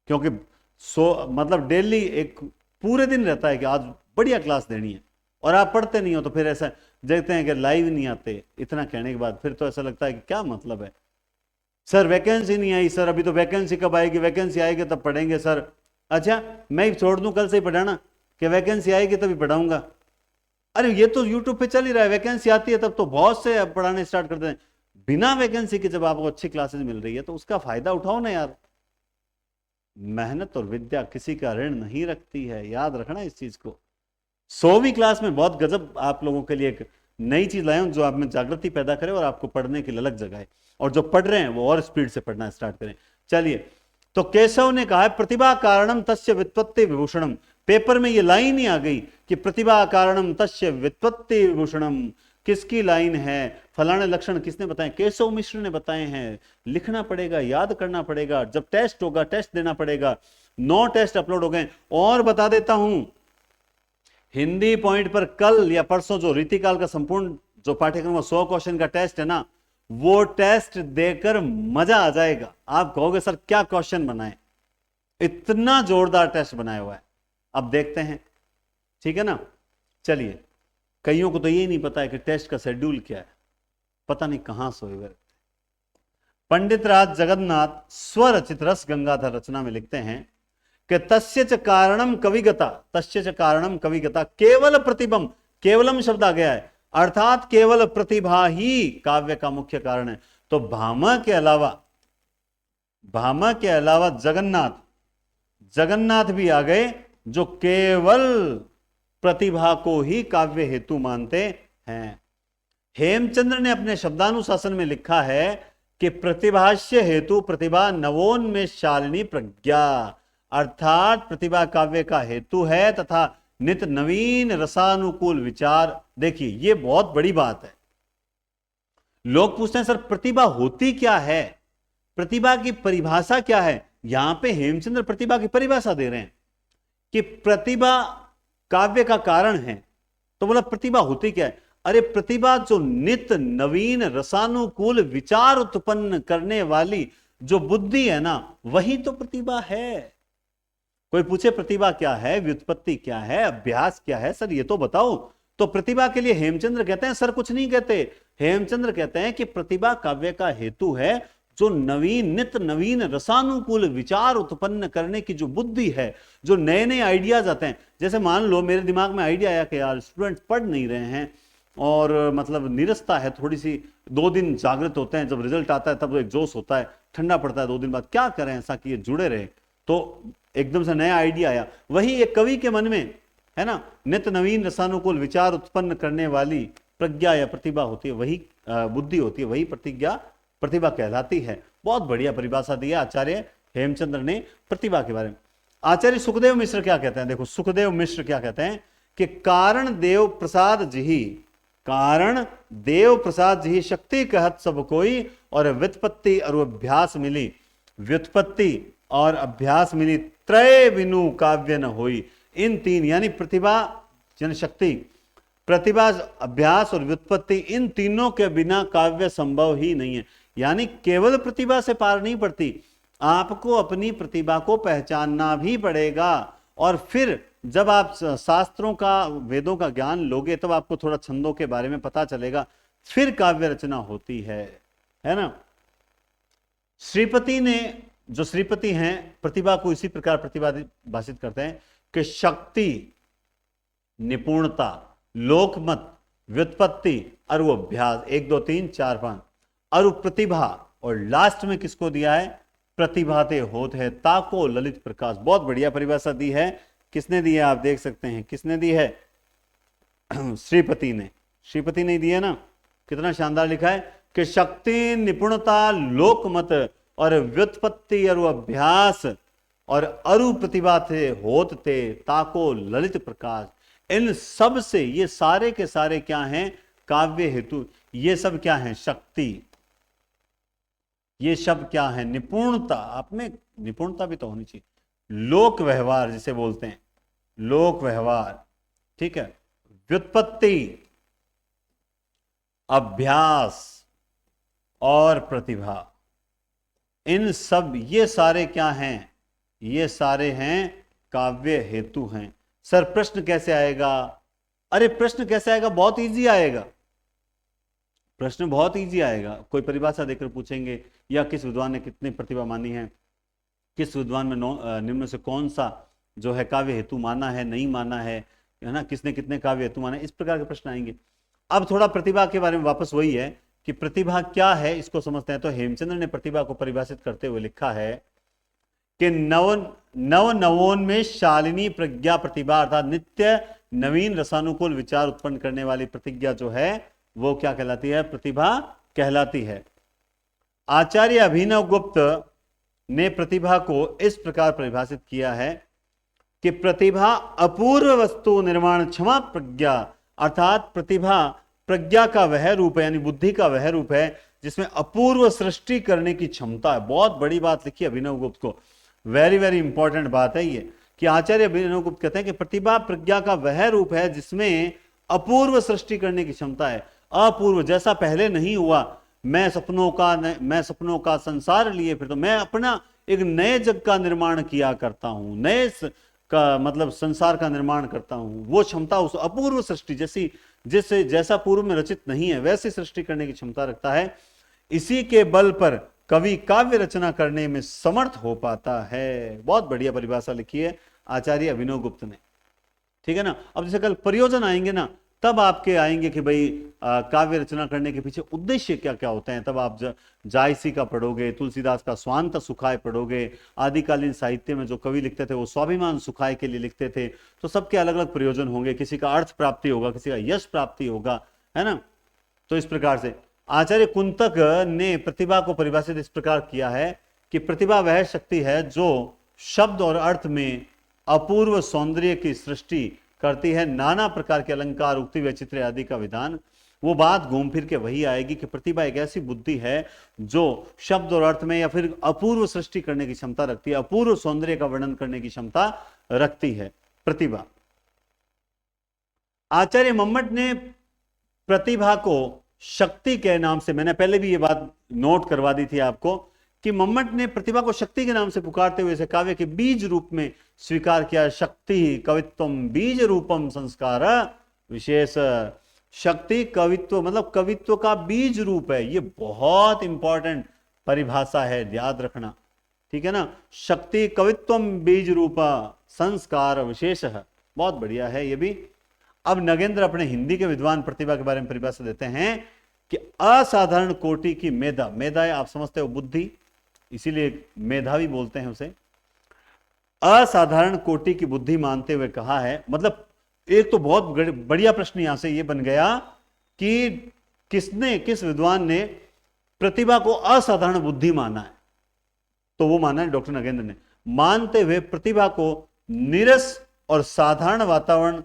क्योंकि मतलब डेली एक पूरे दिन रहता है कि आज बढ़िया क्लास देनी है, और आप पढ़ते नहीं हो तो फिर ऐसा देखते हैं कि लाइव नहीं आते। इतना कहने के बाद फिर तो ऐसा लगता है कि क्या मतलब है, सर वैकेंसी नहीं आई, सर अभी तो वैकेंसी कब आएगी, वैकेंसी आएगी तब पढ़ेंगे सर। अच्छा मैं छोड़ दूं कल से ही पढ़ाना कि वैकेंसी आएगी तभी पढ़ाऊंगा? अरे ये तो यूट्यूब पे चल ही रहा है, वैकेंसी आती है तब तो बहुत से पढ़ाने स्टार्ट करते हैं। बिना वैकेंसी के जब आपको अच्छी क्लासेस मिल रही है तो उसका फायदा उठाओ ना यार। मेहनत और विद्या किसी का ऋण नहीं रखती है, याद रखना इस चीज को। 100वीं क्लास में बहुत गजब आप लोगों के लिए एक नई चीज लाया हूं जो आप में जागृति पैदा करे और आपको पढ़ने की ललक जगाए, और जो पढ़ रहे हैं वो और स्पीड से पढ़ना स्टार्ट करें। चलिए, तो केशव ने कहा प्रतिभा कारणम तस्य व्युत्पत्ति विभूषणम। पेपर में ये लाइन ही आ गई कि प्रतिभा कारणम तस्य व्युत्पत्ति विभूषणम। किसकी लाइन है? फलाने लक्षण किसने बताए? केशव मिश्र ने बताए हैं। लिखना पड़ेगा, याद करना पड़ेगा, जब टेस्ट होगा टेस्ट देना पड़ेगा। 9 टेस्ट अपलोड हो गए। और बता देता हूं, हिंदी पॉइंट पर कल या परसों जो रीतिकाल का संपूर्ण जो पाठ्यक्रम 100 क्वेश्चन का टेस्ट है ना, वो टेस्ट देकर मजा आ जाएगा। आप कहोगे सर क्या क्वेश्चन बनाए, इतना जोरदार टेस्ट बनाया हुआ है। अब देखते हैं, ठीक है ना। चलिए, कईयों को तो ये नहीं पता है कि टेस्ट का शेड्यूल क्या है, पता नहीं कहां सोए हुए। पंडित राज जगन्नाथ स्वरचित रस गंगाधर रचना में लिखते हैं कि तस्य च कारणम कविगता, तस्य च कारणम कविगता, केवल प्रतिबम, केवलम शब्द आ गया है, अर्थात केवल प्रतिभा ही काव्य का मुख्य कारण है। तो भामा के अलावा जगन्नाथ भी आ गए जो केवल प्रतिभा को ही काव्य हेतु मानते हैं। हेमचंद्र ने अपने शब्दानुशासन में लिखा है कि प्रतिभाष्य हेतु प्रतिभा नवोन्मेष शालिनी प्रज्ञा, अर्थात प्रतिभा काव्य का हेतु है तथा नित नवीन रसानुकूल विचार। देखिए ये बहुत बड़ी बात है। लोग पूछते हैं सर प्रतिभा होती क्या है, प्रतिभा की परिभाषा क्या है। यहां पे हेमचंद्र प्रतिभा की परिभाषा दे रहे हैं कि प्रतिभा काव्य का कारण है। तो बोला प्रतिभा होती क्या है। अरे प्रतिभा जो नित नवीन रसानुकूल विचार उत्पन्न करने वाली जो बुद्धि है ना, वही तो प्रतिभा है। कोई पूछे प्रतिभा क्या है, व्युत्पत्ति क्या है, अभ्यास क्या है, सर ये तो बताओ। तो प्रतिभा के लिए हेमचंद्र कहते हैं सर कुछ नहीं कहते। हेमचंद्र कहते हैं कि प्रतिभा काव्य का हेतु है जो नवीन नित नवीन रसानुकूल विचार उत्पन्न करने की जो बुद्धि है, जो नए नए आइडियाज आते हैं। जैसे मान लो मेरे दिमाग में आइडिया आया कि यार स्टूडेंट पढ़ नहीं रहे हैं और मतलब निरस्ता है थोड़ी सी, 2 दिन जागृत होते हैं, जब रिजल्ट आता है तब एक जोश होता है, ठंडा पड़ता है 2 दिन बाद, क्या करें ऐसा कि ये जुड़े रहे। तो एकदम से नया आइडिया आया। वही एक कवि के मन में है ना, नित नवीन रसानुकूल विचार उत्पन्न करने वाली प्रज्ञा या प्रतिभा होती है, वही बुद्धि होती है, वही प्रतिभा कहलाती है। बहुत बढ़िया परिभाषा दी है आचार्य हेमचंद्र ने प्रतिभा के बारे में। आचार्य सुखदेव मिश्र क्या कहते हैं, देखो सुखदेव मिश्र क्या कहते हैं कि कारण देव प्रसाद जी शक्ति कहत सब कोई, और व्युत्पत्ति और अभ्यास मिली, व्युत्पत्ति और अभ्यास मिली, त्रय बिनु काव्य न होई। इन 3 यानी प्रतिभा जनशक्ति, प्रतिभा, अभ्यास और व्युत्पत्ति, इन तीनों के बिना काव्य संभव ही नहीं है। यानी केवल प्रतिभा से पार नहीं पड़ती, आपको अपनी प्रतिभा को पहचानना भी पड़ेगा। और फिर जब आप शास्त्रों का, वेदों का ज्ञान लोगे तब आपको थोड़ा छंदों के बारे में पता चलेगा, फिर काव्य रचना होती है ना। श्रीपति ने, जो श्रीपति हैं, प्रतिभा को इसी प्रकार प्रतिभाषित करते हैं कि शक्ति, निपुणता, लोकमत, व्युत्पत्ति, अरु अभ्यास, 1 2 3 4 5, अरु प्रतिभा, और लास्ट में किसको दिया है, प्रतिभाते होत है ताको ललित प्रकाश। बहुत बढ़िया परिभाषा दी है। किसने दी है, आप देख सकते हैं किसने दी है, श्रीपति ने। श्रीपति ने दी है ना, कितना शानदार लिखा है कि शक्ति, निपुणता, लोकमत और व्युत्पत्ति अरु अभ्यास और अरु प्रतिभा थे होत थे ताको ललित प्रकाश। इन सब से ये सारे के सारे क्या हैं, काव्य हेतु। ये सब क्या है, शक्ति, ये सब क्या है, निपुणता, आप में निपुणता भी तो होनी चाहिए, लोक व्यवहार जिसे बोलते हैं, लोक व्यवहार, ठीक है, व्युत्पत्ति, अभ्यास और प्रतिभा, इन सब, ये सारे क्या हैं, ये सारे हैं काव्य हेतु हैं। सर प्रश्न कैसे आएगा, अरे प्रश्न कैसे आएगा, बहुत इजी आएगा, प्रश्न बहुत इजी आएगा। कोई परिभाषा देकर पूछेंगे, या किस विद्वान ने कितनी प्रतिभा मानी है, किस विद्वान में निम्न से कौन सा जो है काव्य हेतु माना है, नहीं माना है ना, किसने कितने काव्य हेतु माना है, इस प्रकार के प्रश्न आएंगे। अब थोड़ा प्रतिभा के बारे में वापस वही है कि प्रतिभा क्या है, इसको समझते हैं। तो हेमचंद्र ने प्रतिभा को परिभाषित करते हुए लिखा है कि नवोन्मेष शालिनी प्रज्ञा प्रतिभा, अर्थात नित्य नवीन रसानुकूल विचार उत्पन्न करने वाली प्रतिज्ञा जो है वो क्या कहलाती है, प्रतिभा कहलाती है। आचार्य अभिनव गुप्त ने प्रतिभा को इस प्रकार परिभाषित किया है कि प्रतिभा अपूर्व वस्तु निर्माण क्षमा प्रज्ञा, अर्थात प्रतिभा प्रज्ञा का वह रूप है, यानी बुद्धि का वह रूप है जिसमें अपूर्व सृष्टि करने की क्षमता है। बहुत बड़ी बात लिखी अभिनव गुप्त को, वेरी वेरी इंपॉर्टेंट बात है ये, कि आचार्य अभिनव गुप्त कहते हैं कि प्रतिभा प्रज्ञा का वह रूप है जिसमें अपूर्व सृष्टि करने की क्षमता है। अपूर्व, जैसा पहले नहीं हुआ, मैं सपनों का संसार लिए फिर तो मैं अपना एक नए जग का निर्माण किया करता हूं, नए का मतलब संसार का निर्माण करता हूं। वो क्षमता उस अपूर्व सृष्टि जैसा पूर्व में रचित नहीं है वैसी सृष्टि करने की क्षमता रखता है। इसी के बल पर कवि काव्य रचना करने में समर्थ हो पाता है। बहुत बढ़िया परिभाषा लिखी है आचार्य अभिनव गुप्त ने, ठीक है ना। अब जैसे कल प्रयोजन आएंगे ना, तब आपके आएंगे कि भाई काव्य रचना करने के पीछे उद्देश्य क्या क्या होते हैं। तब आप जायसी का पढ़ोगे, तुलसीदास का स्वांत सुखाय पढ़ोगे, आदिकालीन साहित्य में जो कवि लिखते थे वो स्वाभिमान सुखाय के लिए लिखते थे। तो सबके अलग अलग प्रयोजन होंगे, किसी का अर्थ प्राप्ति होगा, किसी का यश प्राप्ति होगा, है ना। तो इस प्रकार से आचार्य कुंतक ने प्रतिभा को परिभाषित इस प्रकार किया है कि प्रतिभा वह शक्ति है जो शब्द और अर्थ में अपूर्व सौंदर्य की सृष्टि करती है नाना प्रकार के अलंकार, उक्ति, वैचित्र्य आदि का विधान, वो बात घूम फिर के वही आएगी कि प्रतिभा एक ऐसी बुद्धि है जो शब्द और अर्थ में या फिर अपूर्व सृष्टि करने की क्षमता रखती है, अपूर्व सौंदर्य का वर्णन करने की क्षमता रखती है प्रतिभा। आचार्य मम्मट ने प्रतिभा को शक्ति के नाम से, मैंने पहले भी ये बात नोट करवा दी थी आपको, कि मम्मट ने प्रतिभा को शक्ति के नाम से पुकारते हुए इसे काव्य के बीज रूप में स्वीकार किया। शक्ति कवित्वम बीज रूपम संस्कार विशेष। शक्ति कवित्व मतलब कवित्व का बीज रूप है, ये बहुत इंपॉर्टेंट परिभाषा है, याद रखना, ठीक है ना। शक्ति कवित्वम बीज रूप संस्कार विशेष, बहुत बढ़िया है ये भी। अब नगेंद्र अपने हिंदी के विद्वान प्रतिभा के बारे में परिभाषा देते हैं कि असाधारण कोटि की मेधा, मेधा है आप समझते हो बुद्धि, इसीलिए मेधावी बोलते हैं उसे, असाधारण कोटि की बुद्धि मानते हुए कहा है। मतलब एक तो बहुत बढ़िया प्रश्न यहां से ये बन गया कि किस विद्वान ने प्रतिभा को असाधारण बुद्धि माना है, तो वो माना है डॉक्टर नगेंद्र ने, मानते हुए प्रतिभा को नीरस और साधारण वातावरण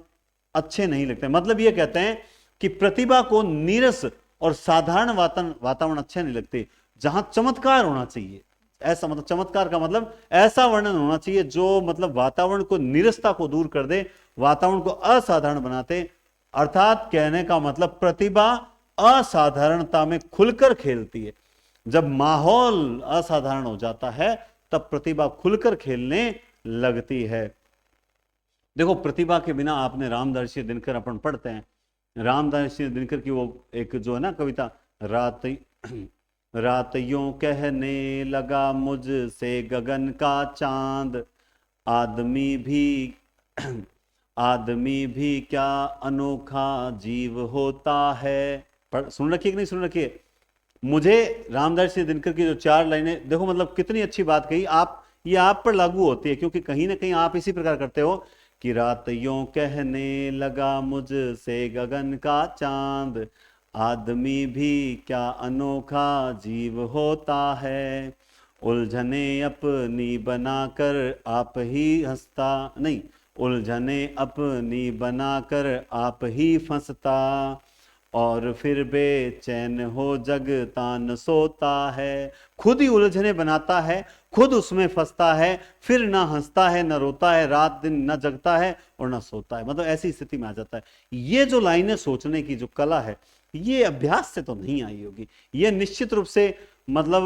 अच्छे नहीं लगते। मतलब ये कहते हैं कि प्रतिभा को नीरस और साधारण वातावरण अच्छे नहीं लगते, जहां चमत्कार होना चाहिए, ऐसा मतलब चमत्कार का मतलब ऐसा वर्णन होना चाहिए जो मतलब वातावरण को, नीरसता को दूर कर दे, वातावरण को असाधारण बनाते। अर्थात कहने का मतलब प्रतिभा असाधारणता में खुलकर खेलती है। जब माहौल असाधारण हो जाता है तब प्रतिभा खुलकर खेलने लगती है। देखो प्रतिभा के बिना, आपने रामदर्शी दिनकर अपन पढ़ते हैं, रामदर्शी दिनकर की वो एक जो है ना कविता, रात यूं कहने लगा मुझसे गगन का चांद, आदमी भी क्या अनोखा जीव होता है। सुन रखिए कि नहीं सुन रखिए। मुझे रामदास दिनकर की जो 4 लाइनें, देखो मतलब कितनी अच्छी बात कही। ये आप पर लागू होती है, क्योंकि कहीं ना कहीं आप इसी प्रकार करते हो कि रात यूं कहने लगा मुझसे गगन का चांद, आदमी भी क्या अनोखा जीव होता है, उलझने अपनी बनाकर आप ही हंसता, नहीं, उलझने अपनी बनाकर आप ही फंसता, और फिर बेचैन हो जगता न सोता है। खुद ही उलझने बनाता है, खुद उसमें फंसता है, फिर ना हंसता है न रोता है, रात दिन न जगता है और न सोता है। मतलब ऐसी स्थिति में आ जाता है। ये जो लाइनें सोचने की जो कला है, ये अभ्यास से तो नहीं आई होगी, ये निश्चित रूप से मतलब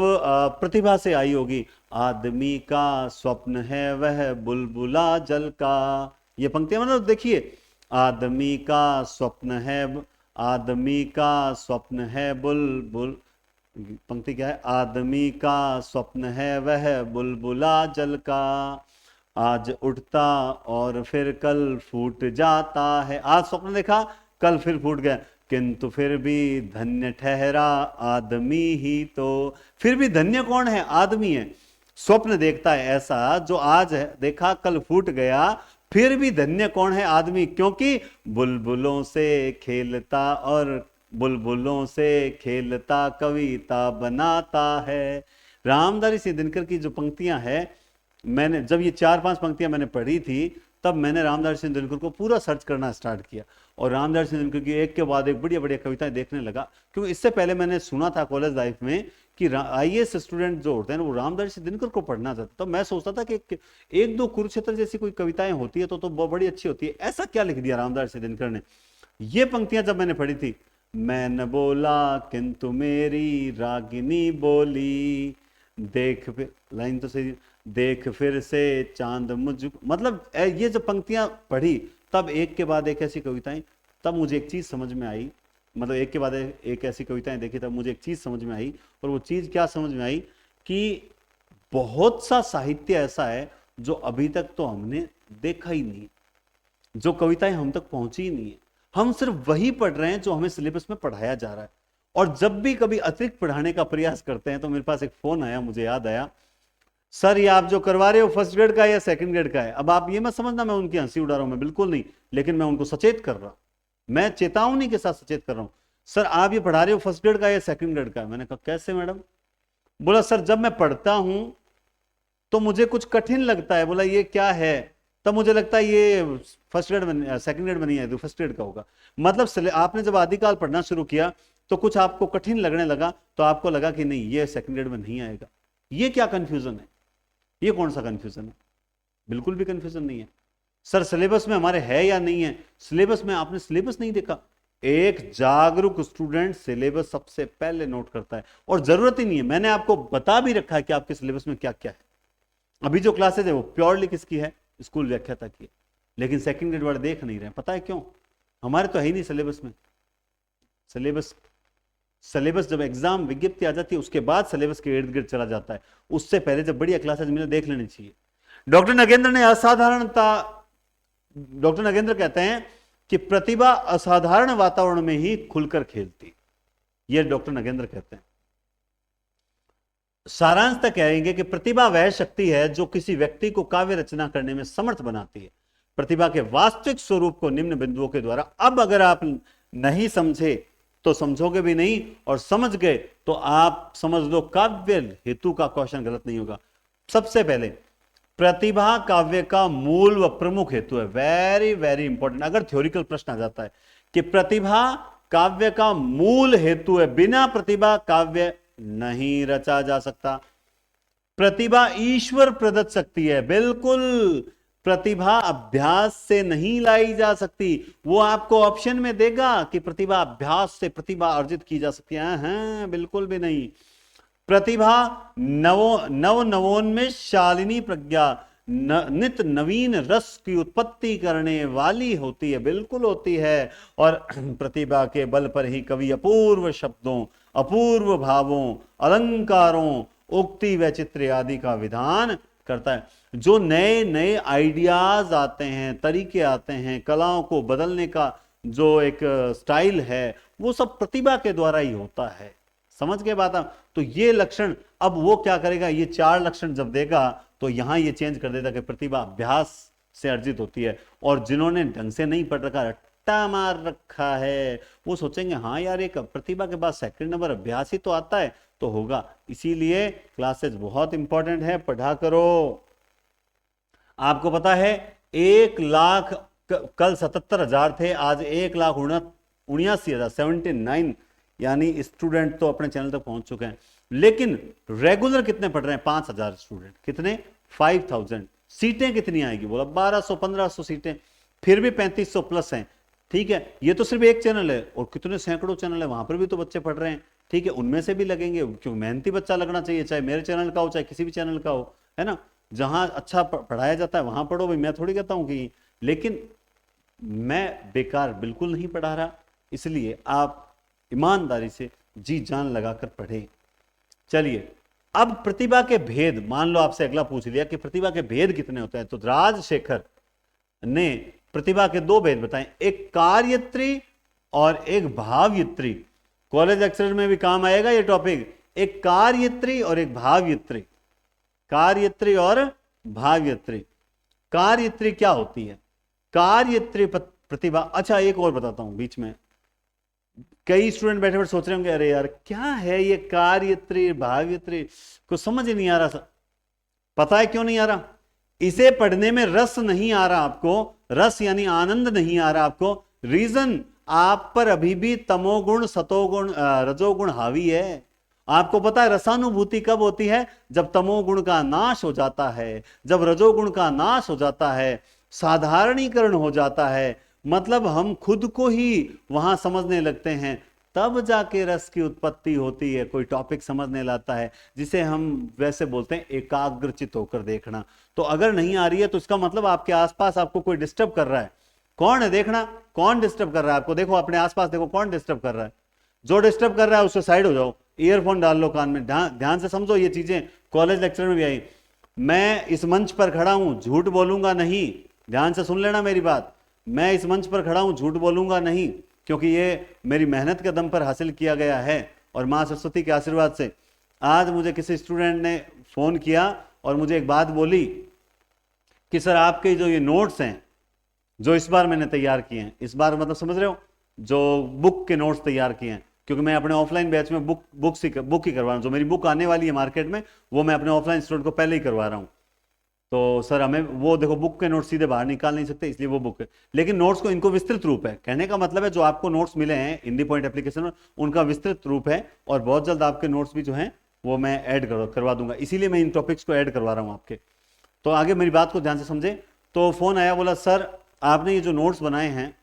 प्रतिभा से आई होगी। आदमी का स्वप्न है वह बुलबुला जल का, ये पंक्तियां मतलब देखिए, आदमी का स्वप्न है, आदमी का स्वप्न है बुलबुल, पंक्ति क्या है, आदमी का स्वप्न है वह बुलबुला जल का, आज उठता और फिर कल फूट जाता है। आज स्वप्न देखा, कल फिर फूट गया, किंतु फिर भी धन्य ठहरा आदमी ही तो। फिर भी धन्य कौन है? आदमी है। स्वप्न देखता है ऐसा जो आज देखा कल फूट गया, फिर भी धन्य कौन है? आदमी, क्योंकि बुलबुलों से खेलता और बुलबुलों से खेलता कविता बनाता है। रामधारी दिनकर की जो पंक्तियां हैं, मैंने जब ये 4-5 पंक्तियां मैंने पढ़ी थी, तब मैंने रामधारी दिनकर को पूरा सर्च करना स्टार्ट किया और रामधारी दिनकर की एक के बाद एक बढ़िया बढ़िया कविताएं देखने लगा। क्योंकि इससे पहले मैंने सुना था कॉलेज लाइफ में कि आईएएस स्टूडेंट जो होते हैं वो रामधारी दिनकर को पढ़ना चाहते, तो मैं सोचता था कि एक दो कुरुक्षेत्र जैसी कोई कविताएं होती है तो बड़ी अच्छी होती है। ऐसा क्या लिख दिया रामधारी दिनकर ने? ये पंक्तियां जब मैंने पढ़ी थी, मैं न बोला किंतु मेरी रागिनी बोली, देख फिर, लाइन तो सही, देख फिर से चांद मुझ, मतलब ये जो पंक्तियां पढ़ी तब एक के बाद एक ऐसी कविताएं, तब मुझे एक चीज समझ में आई, मतलब एक के बाद एक ऐसी कविताएं देखी तब मुझे एक चीज समझ में आई। और वो चीज क्या समझ में आई कि बहुत सा साहित्य ऐसा है जो अभी तक तो हमने देखा ही नहीं, जो कविताएं हम तक पहुंची ही नहीं है। हम सिर्फ वही पढ़ रहे हैं जो हमें सिलेबस में पढ़ाया जा रहा है। और जब भी कभी अतिरिक्त पढ़ाने का प्रयास करते हैं तो मेरे पास एक फोन आया, मुझे याद आया, सर ये आप जो करवा रहे हो फर्स्ट ग्रेड का है या सेकंड ग्रेड का है? अब आप ये मत समझना मैं उनकी हंसी उड़ा रहा हूं, मैं बिल्कुल नहीं, लेकिन मैं उनको सचेत कर रहा हूं, मैं चेतावनी के साथ सचेत कर रहा हूं। सर आप ये पढ़ा रहे हो फर्स्ट ग्रेड का या सेकंड ग्रेड का है? मैंने कहा कैसे मैडम? बोला सर जब मैं पढ़ता हूं तो मुझे कुछ कठिन लगता है। बोला ये क्या है? तब मुझे लगता है ये फर्स्ट ग्रेड सेकंड ग्रेड में नहीं है, तो फर्स्ट ग्रेड का होगा। मतलब आपने जब आदिकाल पढ़ना शुरू किया तो कुछ आपको कठिन लगने लगा, तो आपको लगा कि नहीं ये सेकंड ग्रेड में नहीं आएगा। ये क्या कंफ्यूजन है, ये कौन सा कंफ्यूजन है? बिल्कुल भी कंफ्यूजन नहीं है। सर सिलेबस में हमारे है या नहीं है? सिलेबस में आपने सिलेबस नहीं देखा? एक जागरूक स्टूडेंट सिलेबस सबसे पहले नोट करता है, और जरूरत ही नहीं है, मैंने आपको बता भी रखा है कि आपके सिलेबस में क्या क्या है। अभी जो क्लासेज है वो प्योरली किसकी है? स्कूल व्याख्याता की है। लेकिन सेकंड ग्रेड वाले देख नहीं रहे, पता है क्यों? हमारे तो है ही नहीं सिलेबस में। सिलेबस जब एग्जाम विज्ञप्ति आ जाती है उसके बाद सिलेबस के इर्द गिर्द चला जाता है, उससे पहले जब बढ़िया क्लासेज मिले देख लेनी चाहिए। डॉक्टर नगेंद्र कहते हैं कि प्रतिभा असाधारण वातावरण में ही खुलकर खेलती, यह डॉक्टर नगेंद्र कहते हैं। सारांश तक कहेंगे कि प्रतिभा वह शक्ति है जो किसी व्यक्ति को काव्य रचना करने में समर्थ बनाती है। प्रतिभा के वास्तविक स्वरूप को निम्न बिंदुओं के द्वारा, अब अगर आप नहीं समझे तो समझोगे भी नहीं, और समझ गए तो आप समझ लो काव्य हेतु का क्वेश्चन गलत नहीं होगा। सबसे पहले प्रतिभा काव्य का मूल व प्रमुख हेतु है। Very very important. अगर थ्योरिकल प्रश्न आ जाता है कि प्रतिभा काव्य का मूल हेतु है, बिना प्रतिभा काव्य नहीं रचा जा सकता। प्रतिभा ईश्वर प्रदत्त शक्ति है, बिल्कुल। प्रतिभा अभ्यास से नहीं लाई जा सकती। वो आपको ऑप्शन में देगा कि प्रतिभा अभ्यास से प्रतिभा अर्जित की जा सकती है, हाँ, बिल्कुल भी नहीं। प्रतिभा नवोन्मेष शालिनी प्रज्ञा, नित नवीन रस की उत्पत्ति करने वाली होती है, बिल्कुल होती है। और प्रतिभा के बल पर ही कवि अपूर्व शब्दों, अपूर्व भावों, अलंकारों, उक्ति वैचित्र्य आदि का विधान करता है। जो नए नए आइडियाज आते हैं, तरीके आते हैं, कलाओं को बदलने का जो एक स्टाइल है, वो सब प्रतिभा के द्वारा ही होता है। समझ गए बात आप? तो ये लक्षण, अब वो क्या करेगा, ये 4 लक्षण जब देगा तो यहां ये चेंज कर देता कि प्रतिभा अभ्यास से अर्जित होती है। और जिन्होंने ढंग से नहीं पढ़ रखा, रट्टा मार रखा है, वो सोचेंगे हाँ यार एक प्रतिभा के बाद सेकंड नंबर अभ्यास ही तो आता है, तो होगा। इसीलिए क्लासेस बहुत इंपॉर्टेंट है, पढ़ा करो। आपको पता है 1 लाख, कल 77,000 थे, आज 1,79,000 79, यानी स्टूडेंट तो अपने चैनल तक पहुंच चुके हैं। लेकिन रेगुलर कितने पढ़ रहे हैं? 5,000 स्टूडेंट। कितने? 5,000। सीटें कितनी आएगी? बोला 1,200-1,500 सीटें, फिर भी 3,500 प्लस हैं। ठीक है, ये तो सिर्फ एक चैनल है, और कितने सैकड़ों चैनल है, वहां पर भी तो बच्चे पढ़ रहे हैं। ठीक है, उनमें से भी लगेंगे, क्योंकि मेहनती बच्चा लगना चाहिए, चाहे मेरे चैनल का हो चाहे किसी भी चैनल का हो, है ना। जहां अच्छा पढ़ाया जाता है वहां पढ़ो भाई, मैं थोड़ी कहता हूं कि, लेकिन मैं बेकार बिल्कुल नहीं पढ़ा रहा। इसलिए आप ईमानदारी से जी जान लगाकर पढ़े। चलिए, अब प्रतिभा के भेद, मान लो आपसे अगला पूछ लिया कि प्रतिभा के भेद कितने होते हैं, तो राजशेखर ने प्रतिभा के 2 भेद बताए, एक कार्यत्री और एक भावयत्री। कॉलेज लेक्चर में भी काम आएगा ये टॉपिक, एक कार्यत्री और एक भावयत्री। कार्यत्री और भावयत्री। कार्यत्री क्या होती है? कार्यत्री प्रतिभा, अच्छा एक और बताता हूं बीच में, कई स्टूडेंट बैठे बैठे सोच रहे होंगे अरे यार क्या है ये कार्यत्री भावयत्री, कुछ समझ ही नहीं आ रहा। पता है क्यों नहीं आ रहा? इसे पढ़ने में रस नहीं आ रहा आपको, रस यानी आनंद नहीं आ रहा आपको। रीजन, आप पर अभी भी तमोगुण, सतोगुण, रजोगुण हावी है। आपको पता है रसानुभूति कब होती है? जब तमोगुण का नाश हो जाता है, जब रजोगुण का नाश हो जाता है, साधारणीकरण हो जाता है, मतलब हम खुद को ही वहां समझने लगते हैं, तब जाके रस की उत्पत्ति होती है। कोई टॉपिक समझने लाता है, जिसे हम वैसे बोलते हैं एकाग्रचित होकर देखना। तो अगर नहीं आ रही है तो इसका मतलब आपके आसपास आपको कोई डिस्टर्ब कर रहा है। कौन है? देखना कौन डिस्टर्ब कर रहा है आपको। देखो अपने आसपास, देखो कौन डिस्टर्ब कर रहा है। जो डिस्टर्ब कर रहा है उससे साइड हो जाओ, ईयरफोन डाल लो कान में, ध्यान से समझो ये चीजें। कॉलेज लेक्चर में भी आई, मैं इस मंच पर खड़ा हूं, झूठ बोलूंगा नहीं। ध्यान से सुन लेना मेरी बात, मैं इस मंच पर खड़ा हूं, झूठ बोलूंगा नहीं, क्योंकि ये मेरी मेहनत के दम पर हासिल किया गया है और मां सरस्वती के आशीर्वाद से। आज मुझे किसी स्टूडेंट ने फोन किया और मुझे एक बात बोली कि सर आपके जो ये नोट्स हैं जो इस बार मैंने तैयार किए हैं, इस बार मतलब समझ रहे हो, जो बुक के नोट्स तैयार किए हैं, क्योंकि मैं अपने ऑफलाइन बैच में बुक ही करवा रहा हूं। जो मेरी बुक आने वाली है मार्केट में, वो मैं अपने ऑफलाइन स्टूडेंट को पहले ही करवा रहा हूं। तो सर हमें वो देखो बुक के नोट्स सीधे बाहर निकाल नहीं सकते, इसलिए वो बुक है, लेकिन नोट्स को इनको विस्तृत रूप है। कहने का मतलब है जो आपको नोट्स मिले हैं हिंदी पॉइंट एप्लीकेशन में उनका विस्तृत रूप है, और बहुत जल्द आपके नोट्स भी जो हैं वो मैं ऐड करवा दूंगा, इसीलिए मैं इन टॉपिक्स को ऐड करवा रहा हूं आपके। तो आगे मेरी बात को ध्यान से समझे। तो फोन आया, बोला सर आपने ये जो नोट्स बनाए हैं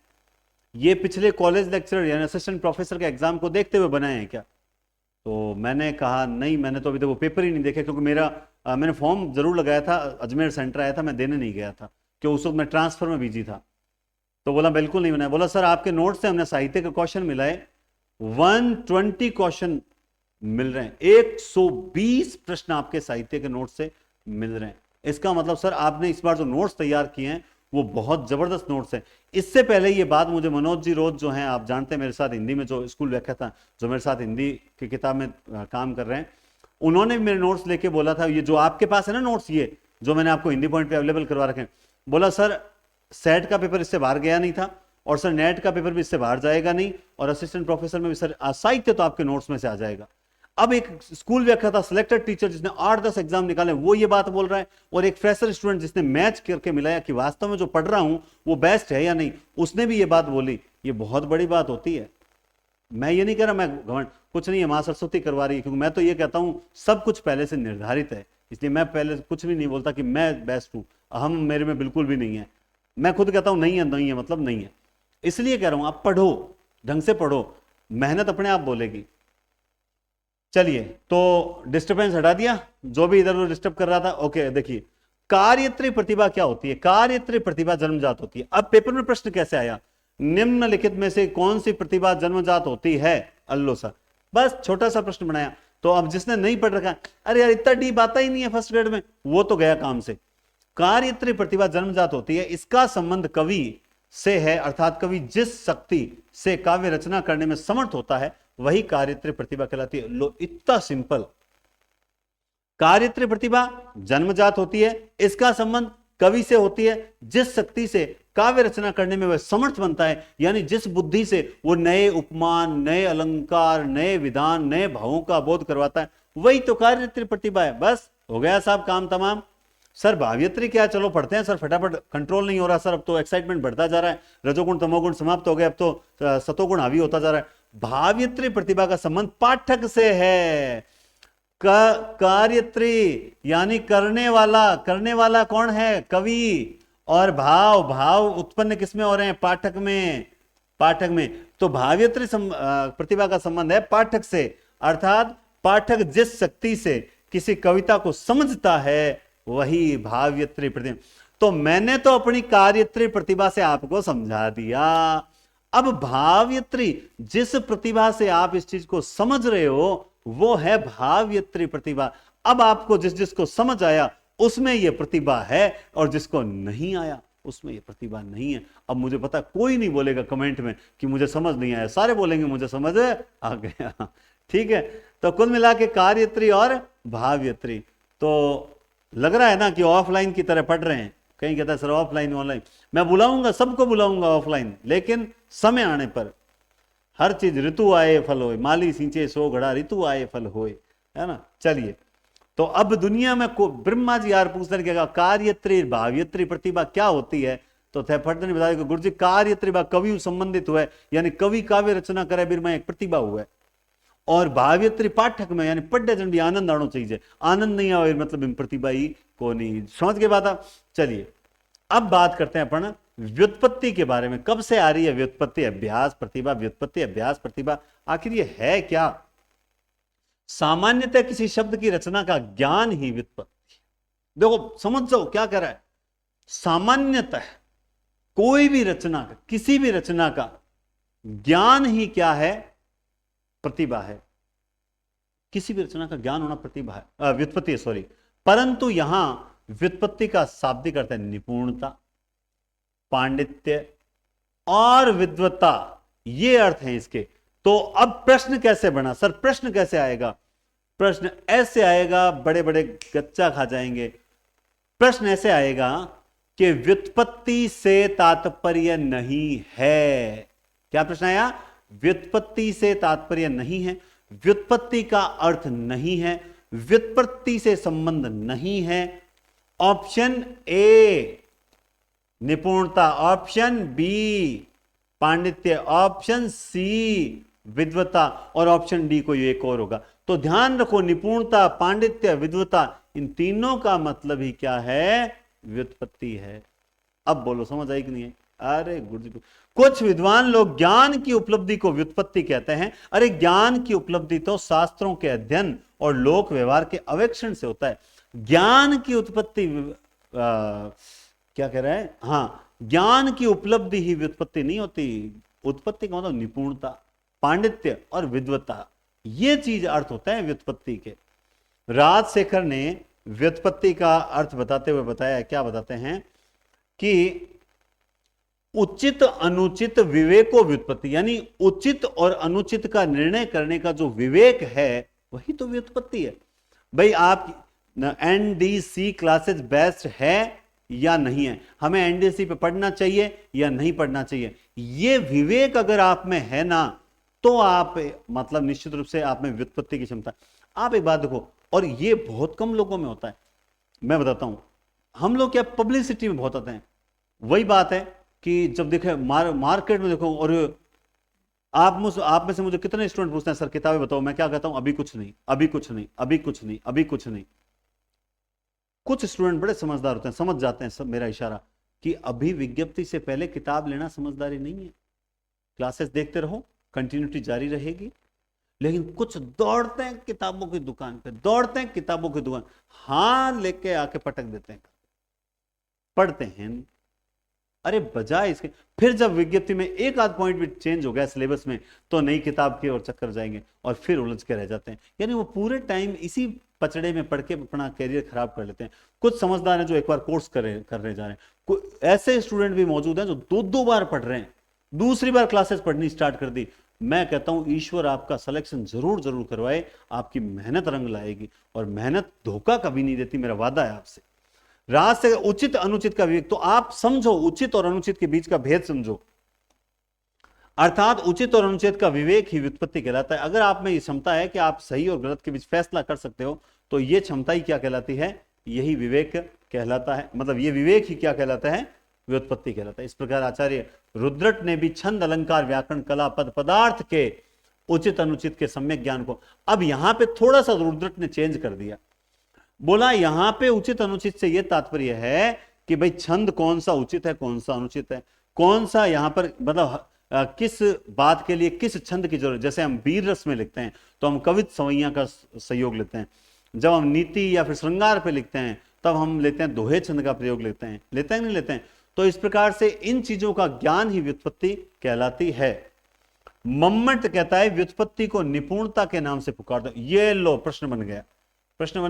ये पिछले कॉलेज लेक्चरर यानी असिस्टेंट प्रोफेसर के एग्जाम को देखते हुए बनाए हैं क्या? तो मैंने कहा नहीं, मैंने तो अभी तक वो पेपर ही नहीं देखे, क्योंकि मैंने फॉर्म जरूर लगाया था, अजमेर सेंटर आया था, मैं देने नहीं गया था क्योंकि उस वक्त मैं ट्रांसफर में बिजी था। तो बोला बिल्कुल नहीं बनाया। बोला सर आपके नोट से हमने साहित्य का क्वेश्चन मिला है, 120 क्वेश्चन मिल रहे हैं, 120 प्रश्न आपके साहित्य के नोट से मिल रहे हैं। इसका मतलब सर आपने इस बार जो नोट्स तैयार किए हैं वो बहुत जबरदस्त नोट्स हैं। इससे पहले ये बात मुझे मनोज जी रोज जो हैं, आप जानते हैं मेरे साथ हिंदी में जो स्कूल व्याख्याता जो मेरे साथ हिंदी की किताब में काम कर रहे हैं, उन्होंने भी मेरे नोट्स लेके बोला था, ये जो आपके पास है ना नोट्स, ये जो मैंने आपको हिंदी पॉइंट पे अवेलेबल करवा रखे हैं, बोला सर सेट का पेपर इससे बाहर गया नहीं था, और सर नेट का पेपर भी इससे बाहर जाएगा नहीं, और असिस्टेंट प्रोफेसर में भी सर साहित्य तो आपके नोट्स में से आ जाएगा। अब एक स्कूल व्याख्याता सिलेक्टेड टीचर जिसने 8-10 एग्जाम निकाले वो ये बात बोल रहा है, और एक फ्रेशर स्टूडेंट जिसने मैच करके मिलाया कि वास्तव में जो पढ़ रहा हूं वो बेस्ट है या नहीं, उसने भी ये बात बोली। ये बहुत बड़ी बात होती है। मैं ये नहीं कह रहा मैं घमंड, कुछ नहीं है, मां सरस्वती करवा रही है, क्योंकि मैं तो ये कहता हूं सब कुछ पहले से निर्धारित है, इसलिए मैं पहले कुछ भी नहीं बोलता कि मैं बेस्ट हूं, अहम मेरे में बिल्कुल भी नहीं है। मैं खुद कहता हूं नहीं है, नहीं है मतलब नहीं है, इसलिए कह रहा हूं आप पढ़ो, ढंग से पढ़ो, मेहनत अपने आप बोलेगी। चलिए, तो डिस्टर्बेंस हटा दिया, जो भी इधर उधर डिस्टर्ब कर रहा था। ओके, देखिए कार्यत्री प्रतिभा क्या होती है? कार्यत्री प्रतिभा जन्मजात होती है। अब पेपर में प्रश्न कैसे आया, निम्नलिखित में से कौन सी प्रतिभा जन्मजात होती है? अल्लो सर, बस छोटा सा प्रश्न बनाया। तो अब जिसने नहीं पढ़ रखा, अरे यार इतना डीप आता ही नहीं है फर्स्ट ग्रेड में, वो तो गया काम से। कार्यत्री प्रतिभा जन्मजात होती है, इसका संबंध कवि से है, अर्थात कवि जिस शक्ति से काव्य रचना करने में समर्थ होता है वही कार्यत्री प्रतिभा कहलाती है। लो, इतना सिंपल। कार्यत्री प्रतिभा जन्मजात होती है, इसका संबंध कवि से होती है जिस शक्ति से काव्य रचना करने में वह समर्थ बनता है, यानी जिस बुद्धि से वो नए उपमान, नए अलंकार, नए विधान, नए भावों का बोध करवाता है, वही तो कार्यत्री प्रतिभा है। बस हो गया साहब, काम तमाम। सर भाव्यत्री क्या, चलो पढ़ते हैं सर, फटाफट, कंट्रोल नहीं हो रहा सर, अब तो एक्साइटमेंट बढ़ता जा रहा है, रजोगुण तमोगुण समाप्त हो गए, अब तो सतोगुण हावी होता जा रहा है। भाव्यत्री प्रतिभा का संबंध पाठक से है। कार्यत्री यानी करने वाला कौन है? कवि। और भाव उत्पन्न किसमें हो रहे हैं? पाठक में। तो भाव्यत्री प्रतिभा का संबंध है पाठक से, अर्थात पाठक जिस शक्ति से किसी कविता को समझता है वही भाव्यत्री प्रतिभा। तो मैंने तो अपनी कार्यत्री प्रतिभा से आपको समझा दिया। अब भाव्यत्री, जिस प्रतिभा से आप इस चीज को समझ रहे हो वो है भाव्यत्री प्रतिभा। अब आपको जिसको समझ आया उसमें यह प्रतिभा है, और जिसको नहीं आया उसमें यह प्रतिभा नहीं है। अब मुझे पता कोई नहीं बोलेगा कमेंट में कि मुझे समझ नहीं आया, सारे बोलेंगे मुझे समझ आ गया। ठीक है, तो कुल मिला के कार्यत्री और भाव्यत्री। तो लग रहा है ना कि ऑफलाइन की तरह पढ़ रहे हैं। कहीं कहता है सर ऑफलाइन ऑनलाइन, मैं बुलाऊंगा, सबको बुलाऊंगा ऑफलाइन, लेकिन समय आने पर हर चीज ऋतु आए फल होए, माली सिंचे सो घड़ा ऋतु आए फल होए, है ना। चलिए, तो अब दुनिया में ब्रह्मा जी यार पूछने लगे कार्यत्री भाव्यत्री प्रतिभा क्या होती है? तो थे फट ने बताया कि गुरु जी कार्यत्री कवि संबंधित हुआ है, यानी कवि काव्य रचना करे बिरमा एक प्रतिभा हुआ है, और भाव्यत्री पाठक में यानी पढ़े जन भी आनंद आना चाहिए, आनंद नहीं आए मतलब प्रतिभा ही को नहीं। समझ के बात आप। चलिए, अब बात करते हैं अपन व्युत्पत्ति के बारे में। कब से आ रही है व्युत्पत्ति? अभ्यास प्रतिभा, व्युत्पत्ति अभ्यास प्रतिभा, आखिर ये है क्या? सामान्यतः किसी शब्द की रचना का ज्ञान ही व्युत्पत्ति। देखो समझ जाओ क्या कह रहा है। सामान्यतः कोई भी रचना का, किसी भी रचना का ज्ञान ही क्या है? प्रतिभा है। किसी भी रचना का ज्ञान होना प्रतिभा है, व्युत्पत्ति है, सॉरी। परंतु यहां व्युत्पत्ति का शाब्दिक अर्थ है निपुणता, पांडित्य और विद्वत्ता, ये अर्थ है इसके। तो अब प्रश्न कैसे बना? सर प्रश्न कैसे आएगा? प्रश्न ऐसे आएगा, बड़े बड़े गच्चा खा जाएंगे। प्रश्न ऐसे आएगा कि व्युत्पत्ति से तात्पर्य नहीं है। क्या प्रश्न आया? व्युत्पत्ति से तात्पर्य नहीं है, व्युत्पत्ति का अर्थ नहीं है, व्युत्पत्ति से संबंध नहीं है, ऑप्शन ए निपुणता, ऑप्शन बी पांडित्य, ऑप्शन सी विद्वता और ऑप्शन डी कोई एक और होगा। तो ध्यान रखो, निपुणता, पांडित्य, विद्वता, इन तीनों का मतलब ही क्या है? व्युत्पत्ति है। अब बोलो समझ आई कि नहीं है? अरे गुरुजी, कुछ विद्वान लोग ज्ञान की उपलब्धि को व्युत्पत्ति कहते हैं। अरे ज्ञान की उपलब्धि तो शास्त्रों के अध्ययन और लोक व्यवहार के अवेक्षण से होता है। ज्ञान की उत्पत्ति क्या कह रहा है? हाँ, ज्ञान की उपलब्धि ही व्युत्पत्ति नहीं होती। उत्पत्ति का मतलब निपुणता, पांडित्य और विद्वता, ये चीज अर्थ होता है व्युत्पत्ति के। राजशेखर ने व्युत्पत्ति का अर्थ बताते हुए बताया, क्या बताते हैं कि उचित अनुचित विवेको व्युत्पत्ति, यानी उचित और अनुचित का निर्णय करने का जो विवेक है वही तो व्युत्पत्ति है। भाई आप एनडीसी क्लासेस बेस्ट है या नहीं है, हमें एनडीसी पे पढ़ना चाहिए या नहीं पढ़ना चाहिए, ये विवेक अगर आप में है ना, तो आप मतलब निश्चित रूप से आप में व्युत्पत्ति की क्षमता। आप एक बात देखो, और ये बहुत कम लोगों में होता है। मैं बताता हूं, हम लोग क्या पब्लिसिटी में बहुत आते हैं। वही बात है कि जब देखे मार्केट में देखो, और आप में से मुझे कितने स्टूडेंट पूछते हैं सर किताबें बताओ, मैं क्या कहता हूं? अभी कुछ नहीं, अभी कुछ नहीं, अभी कुछ नहीं, अभी कुछ नहीं। कुछ स्टूडेंट बड़े समझदार होते हैं, समझ जाते हैं सब मेरा इशारा कि अभी विज्ञप्ति से पहले किताब लेना समझदारी नहीं है। क्लासेस देखते रहो, कंटिन्यूटी जारी रहेगी। लेकिन कुछ दौड़ते हैं किताबों की दुकान पे, दौड़ते हैं किताबों की दुकान, हां लेके आके पटक देते हैं, पढ़ते हैं। अरे बजाय इसके, फिर जब विज्ञप्ति में एक आध पॉइंट भी चेंज हो गया सिलेबस में, तो नई किताब की ओर चक्कर जाएंगे और फिर उलझ के रह जाते हैं। यानी वो पूरे टाइम इसी पचड़े में पढ़ के अपना कैरियर खराब कर लेते हैं। कुछ समझदार हैं जो एक बार कोर्स कर रहे जा रहे हैं। ऐसे स्टूडेंट भी मौजूद हैं जो दो बार पढ़ रहे हैं, दूसरी बार क्लासेस पढ़नी स्टार्ट कर दी। मैं कहता हूं ईश्वर आपका सिलेक्शन जरूर करवाए, आपकी मेहनत रंग लाएगी, और मेहनत धोखा कभी नहीं देती, मेरा वादा है आपसे। राज से उचित अनुचित का विवेक, तो आप समझो उचित और अनुचित के बीच का भेद समझो, अर्थात उचित और अनुचित का विवेक ही व्युत्पत्ति कहलाता है। अगर आप में ये क्षमता है कि आप सही और गलत के बीच फैसला कर सकते हो, तो ये क्षमता ही क्या कहलाती है? यही विवेक कहलाता है। मतलब ये विवेक ही क्या कहलाता है? व्युत्पत्ति कहलाता है। इस प्रकार आचार्य रुद्रट ने भी छंद, अलंकार, व्याकरण, कला, पद, पदार्थ के उचित अनुचित के सम्यक ज्ञान को, अब यहां पे थोड़ा सा रुद्रट ने चेंज कर दिया। बोला यहां पे उचित अनुचित से यह तात्पर्य है कि भाई छंद कौन सा उचित है, कौन सा अनुचित है, कौन सा यहां पर मतलब किस बात के लिए किस छंद की जरूरत। जैसे हम वीर रस में लिखते हैं तो हम कवित सवैया का सहयोग लेते हैं। जब हम नीति या फिर श्रृंगार पे लिखते हैं तब हम लेते हैं दोहे छंद का प्रयोग लेते हैं नहीं लेते हैं। तो इस प्रकार से इन चीजों का ज्ञान ही व्युत्पत्ति कहलाती है। मम्मट कहता है व्युत्पत्ति को निपुणता के नाम से पुकार दो। ये लो प्रश्न बन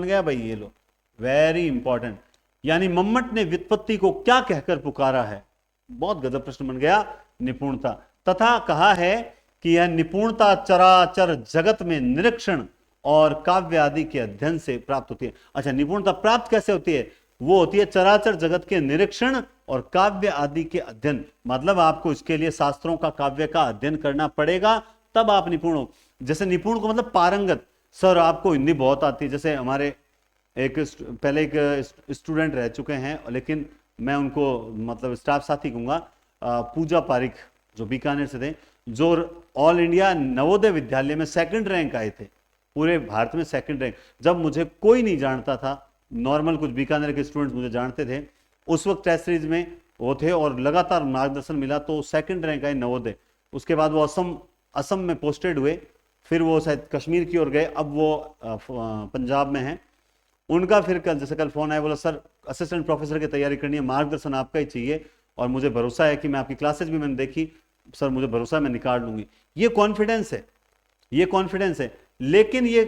गया भाई, ये लो, वेरी इंपॉर्टेंट। यानी मम्मट ने व्युत्पत्ति को क्या कहकर पुकारा है? बहुत गजब प्रश्न बन गया। निपुणता, तथा कहा है कि यह निपुणता चराचर जगत में निरीक्षण और काव्य आदि के अध्ययन से प्राप्त होती है। अच्छा, निपुणता प्राप्त कैसे होती है? वो होती है चराचर जगत के निरीक्षण और काव्य आदि के अध्ययन। मतलब आपको इसके लिए शास्त्रों का, काव्य का अध्ययन करना पड़ेगा, तब आप निपुण हो। जैसे निपुण को मतलब पारंगत। सर आपको हिंदी बहुत आती है। जैसे हमारे पहले एक स्टूडेंट रह चुके हैं, लेकिन मैं उनको मतलब स्टाफ साथी कहूंगा, पूजा पारिक, जो बीकानेर से थे, जो ऑल इंडिया नवोदय विद्यालय में सेकंड रैंक आए थे, पूरे भारत में सेकंड रैंक। जब मुझे कोई नहीं जानता था, नॉर्मल कुछ बीकानेर के स्टूडेंट्स मुझे जानते थे, उस वक्त टेस्ट सीरीज में वो थे और लगातार मार्गदर्शन मिला तो सेकंड रैंक आए नवोदय। उसके बाद वो असम में पोस्टेड हुए, फिर वो शायद कश्मीर की ओर गए, अब वो पंजाब में हैं। उनका फिर जैसे कल फोन आया, बोला सर असिस्टेंट प्रोफेसर की तैयारी करनी है, मार्गदर्शन आपका ही चाहिए, और मुझे भरोसा है कि मैं आपकी क्लासेस भी मैंने देखी सर, मुझे भरोसा है मैं निकाल लूंगी। ये कॉन्फिडेंस है। लेकिन ये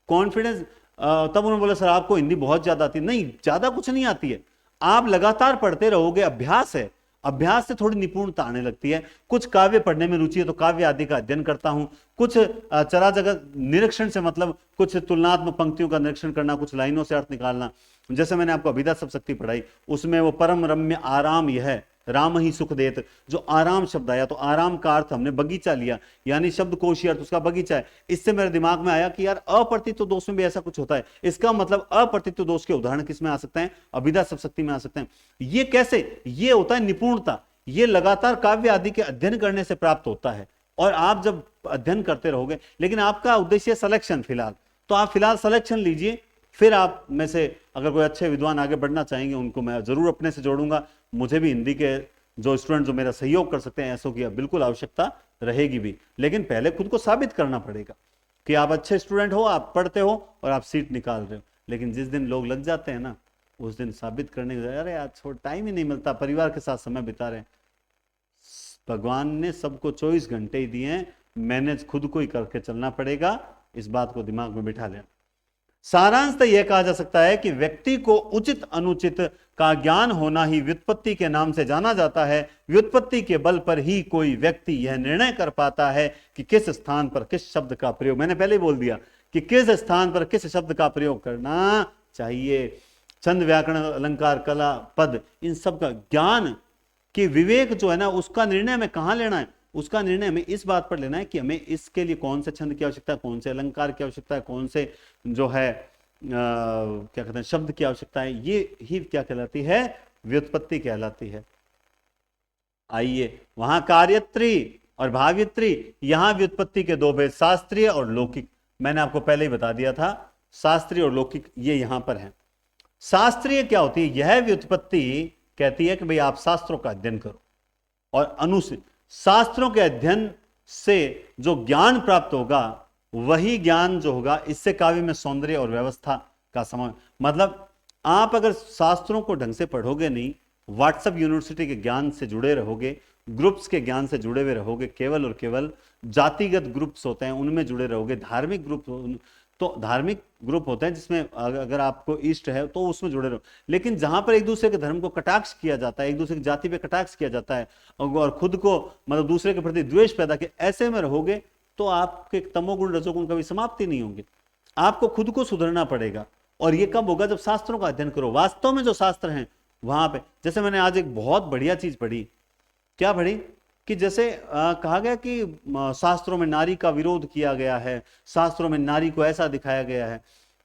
कॉन्फिडेंस, तब उन्होंने बोला सर आपको हिंदी बहुत ज्यादा आती है। नहीं, ज्यादा कुछ नहीं आती है, आप लगातार पढ़ते रहोगे, अभ्यास है, अभ्यास से थोड़ी निपुणता आने लगती है। कुछ काव्य पढ़ने में रुचि है तो काव्य आदि का अध्ययन करता हूं। कुछ चरा जगत निरीक्षण से मतलब कुछ तुलनात्मक पंक्तियों का निरीक्षण करना, कुछ लाइनों से अर्थ निकालना। जैसे मैंने आपको अभिधा सब शक्ति पढ़ाई, उसमें वो परम रम्य आराम यह है, राम ही सुख देत, जो आराम शब्द आया, तो आराम का अर्थ हमने बगीचा लिया, यानी शब्दकोशीय अर्थ उसका बगीचा है। इससे मेरे दिमाग में आया कि यार अप्रतित्व दोष में भी ऐसा कुछ होता है। इसका मतलब अप्रतित्व दोष के उदाहरण किस में आ सकते हैं? अभिधा सप्तशती में आ सकते हैं। ये कैसे? ये होता है निपुणता, ये लगातार काव्य आदि के अध्ययन करने से प्राप्त होता है। और आप जब अध्ययन करते रहोगे, लेकिन आपका उद्देश्य सिलेक्शन फिलहाल, तो आप फिलहाल सिलेक्शन लीजिए, फिर आप में से अगर कोई अच्छे विद्वान आगे बढ़ना चाहेंगे उनको मैं जरूर अपने से जोड़ूंगा। मुझे भी हिंदी के जो स्टूडेंट जो मेरा सहयोग कर सकते हैं ऐसों की बिल्कुल आवश्यकता रहेगी भी, लेकिन पहले खुद को साबित करना पड़ेगा कि आप अच्छे स्टूडेंट हो, आप पढ़ते हो और आप सीट निकाल रहे हो। लेकिन जिस दिन लोग लग जाते हैं ना, उस दिन साबित करने के अरे यार छोड़, टाइम ही नहीं मिलता, परिवार के साथ समय बिता रहे हैं। भगवान ने सबको 24 घंटे ही दिए हैं, मैनेज खुद को ही करके चलना पड़ेगा। इस बात को दिमाग में बिठा लेना। सारांश तो यह कहा जा सकता है कि व्यक्ति को उचित अनुचित का ज्ञान होना ही व्युत्पत्ति के नाम से जाना जाता है। व्युत्पत्ति के बल पर ही कोई व्यक्ति यह निर्णय कर पाता है कि किस स्थान पर किस शब्द का प्रयोग, मैंने पहले ही बोल दिया कि किस स्थान पर किस शब्द का प्रयोग करना चाहिए। छंद, व्याकरण, अलंकार, कला, पद, इन सब का ज्ञान कि विवेक जो है ना, उसका निर्णय हमें कहां लेना है? उसका निर्णय हमें इस बात पर लेना है कि हमें इसके लिए कौन से छंद की आवश्यकता है, कौन से अलंकार की आवश्यकता है, कौन से जो है क्या कहते हैं शब्द की आवश्यकता है। ये ही क्या कहलाती है? व्युत्पत्ति कहलाती है। आइए, वहां कार्यत्री और भाव्यत्री, यहां व्युत्पत्ति के दो भेद, शास्त्रीय और लौकिक। मैंने आपको पहले ही बता दिया था, शास्त्रीय और लौकिक ये यहां पर है। शास्त्रीय क्या होती है? यह व्युत्पत्ति कहती है कि भाई आप शास्त्रों का अध्ययन करो, और शास्त्रों के अध्ययन से जो ज्ञान प्राप्त होगा, वही ज्ञान जो होगा, इससे काव्य में सौंदर्य और व्यवस्था का समावेश। मतलब आप अगर शास्त्रों को ढंग से पढ़ोगे नहीं, व्हाट्सएप यूनिवर्सिटी के ज्ञान से जुड़े रहोगे, ग्रुप्स के ज्ञान से जुड़े हुए रहोगे, केवल और केवल जातिगत ग्रुप्स होते हैं उनमें जुड़े रहोगे, धार्मिक ग्रुप, तो धार्मिक ग्रुप होते हैं जिसमें अगर आपको इष्ट है तो उसमें जुड़े रहो। लेकिन जहां पर एक दूसरे के धर्म को कटाक्ष किया जाता है, एक दूसरे की जाति पे कटाक्ष किया जाता है, और खुद को मतलब दूसरे के प्रति द्वेष पैदा किया, ऐसे में रहोगे तो आपके तमोगुण रजोगुण कभी समाप्ति नहीं होंगे। आपको खुद को सुधरना पड़ेगा। और ये कब होगा? जब शास्त्रों का अध्ययन करो। वास्तव में जो शास्त्र हैं वहां पे, जैसे मैंने आज एक बहुत बढ़िया चीज पढ़ी। क्या पढ़ी? कि जैसे कहा गया कि शास्त्रों में नारी का विरोध किया गया है, शास्त्रों में नारी को ऐसा दिखाया गया है।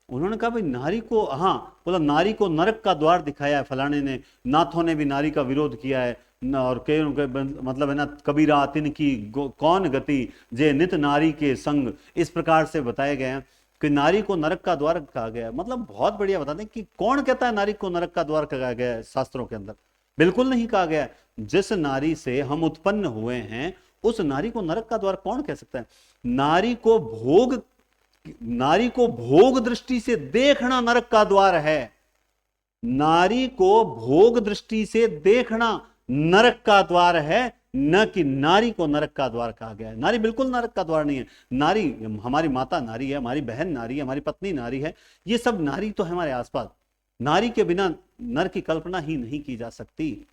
उन्होंने कहा भाई नारी को, हाँ बोला, नारी को नरक का द्वार दिखाया है फलाने ने, नाथों ने भी नारी का विरोध किया है, और कई मतलब है ना, कबीरा तिन की कौन गति जे नित नारी के संग, इस प्रकार से बताया गया है कि नारी को नरक का द्वार कहा गया है। मतलब बहुत बढ़िया बताते हैं कि कौन कहता है नारी को नरक का द्वार कहा गया है शास्त्रों के अंदर? बिल्कुल नहीं कहा गया। जिस नारी से हम उत्पन्न हुए हैं उस नारी को नरक का द्वार कौन कह सकता है? नारी को भोग दृष्टि से देखना नरक का द्वार है। नारी को भोग दृष्टि से देखना नरक का द्वार है, न कि नारी को नरक का द्वार कहा गया है। नारी बिल्कुल नरक का द्वार नहीं है। नारी हमारी माता नारी है, हमारी बहन नारी है, हमारी पत्नी नारी है, ये सब नारी तो है हमारे आसपास। नारी के बिना नर की कल्पना ही नहीं की जा सकती।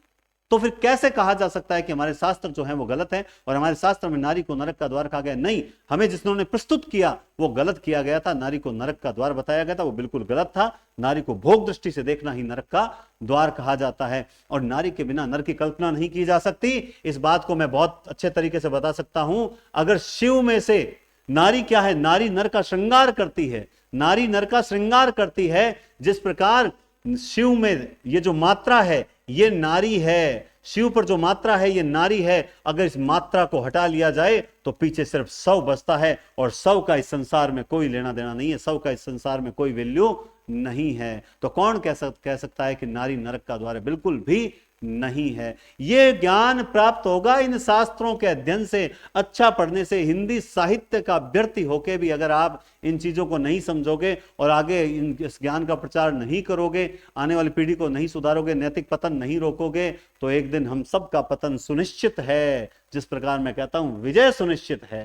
तो फिर कैसे कहा जा सकता है कि हमारे शास्त्र जो है वो गलत है और हमारे शास्त्र में नारी को नरक का द्वार कहा गया? नहीं, हमें जिसने प्रस्तुत किया वो गलत किया गया था। नारी को नरक का द्वार बताया गया था, वो बिल्कुल गलत था। नारी को भोग दृष्टि से देखना ही नरक का द्वार कहा जाता है, और नारी के बिना नर की कल्पना नहीं की जा सकती। इस बात को मैं बहुत अच्छे तरीके से बता सकता हूं। अगर शिव में से नारी क्या है? नारी नर का श्रृंगार करती है, नारी नर का श्रृंगार करती है। जिस प्रकार शिव में ये जो मात्रा है ये नारी है, शिव पर जो मात्रा है ये नारी है। अगर इस मात्रा को हटा लिया जाए तो पीछे सिर्फ सौ बचता है, और सौ का इस संसार में कोई लेना देना नहीं है, सौ का इस संसार में कोई वैल्यू नहीं है। तो कौन कह सकता है कि नारी नरक का द्वार है? बिल्कुल भी नहीं है। यह ज्ञान प्राप्त होगा इन शास्त्रों के अध्ययन से, अच्छा पढ़ने से। हिंदी साहित्य का अभ्यर्थी होकर भी अगर आप इन चीजों को नहीं समझोगे और आगे इस ज्ञान का प्रचार नहीं करोगे, आने वाली पीढ़ी को नहीं सुधारोगे, नैतिक पतन नहीं रोकोगे, तो एक दिन हम सब का पतन सुनिश्चित है। जिस प्रकार मैं कहता हूं विजय सुनिश्चित है।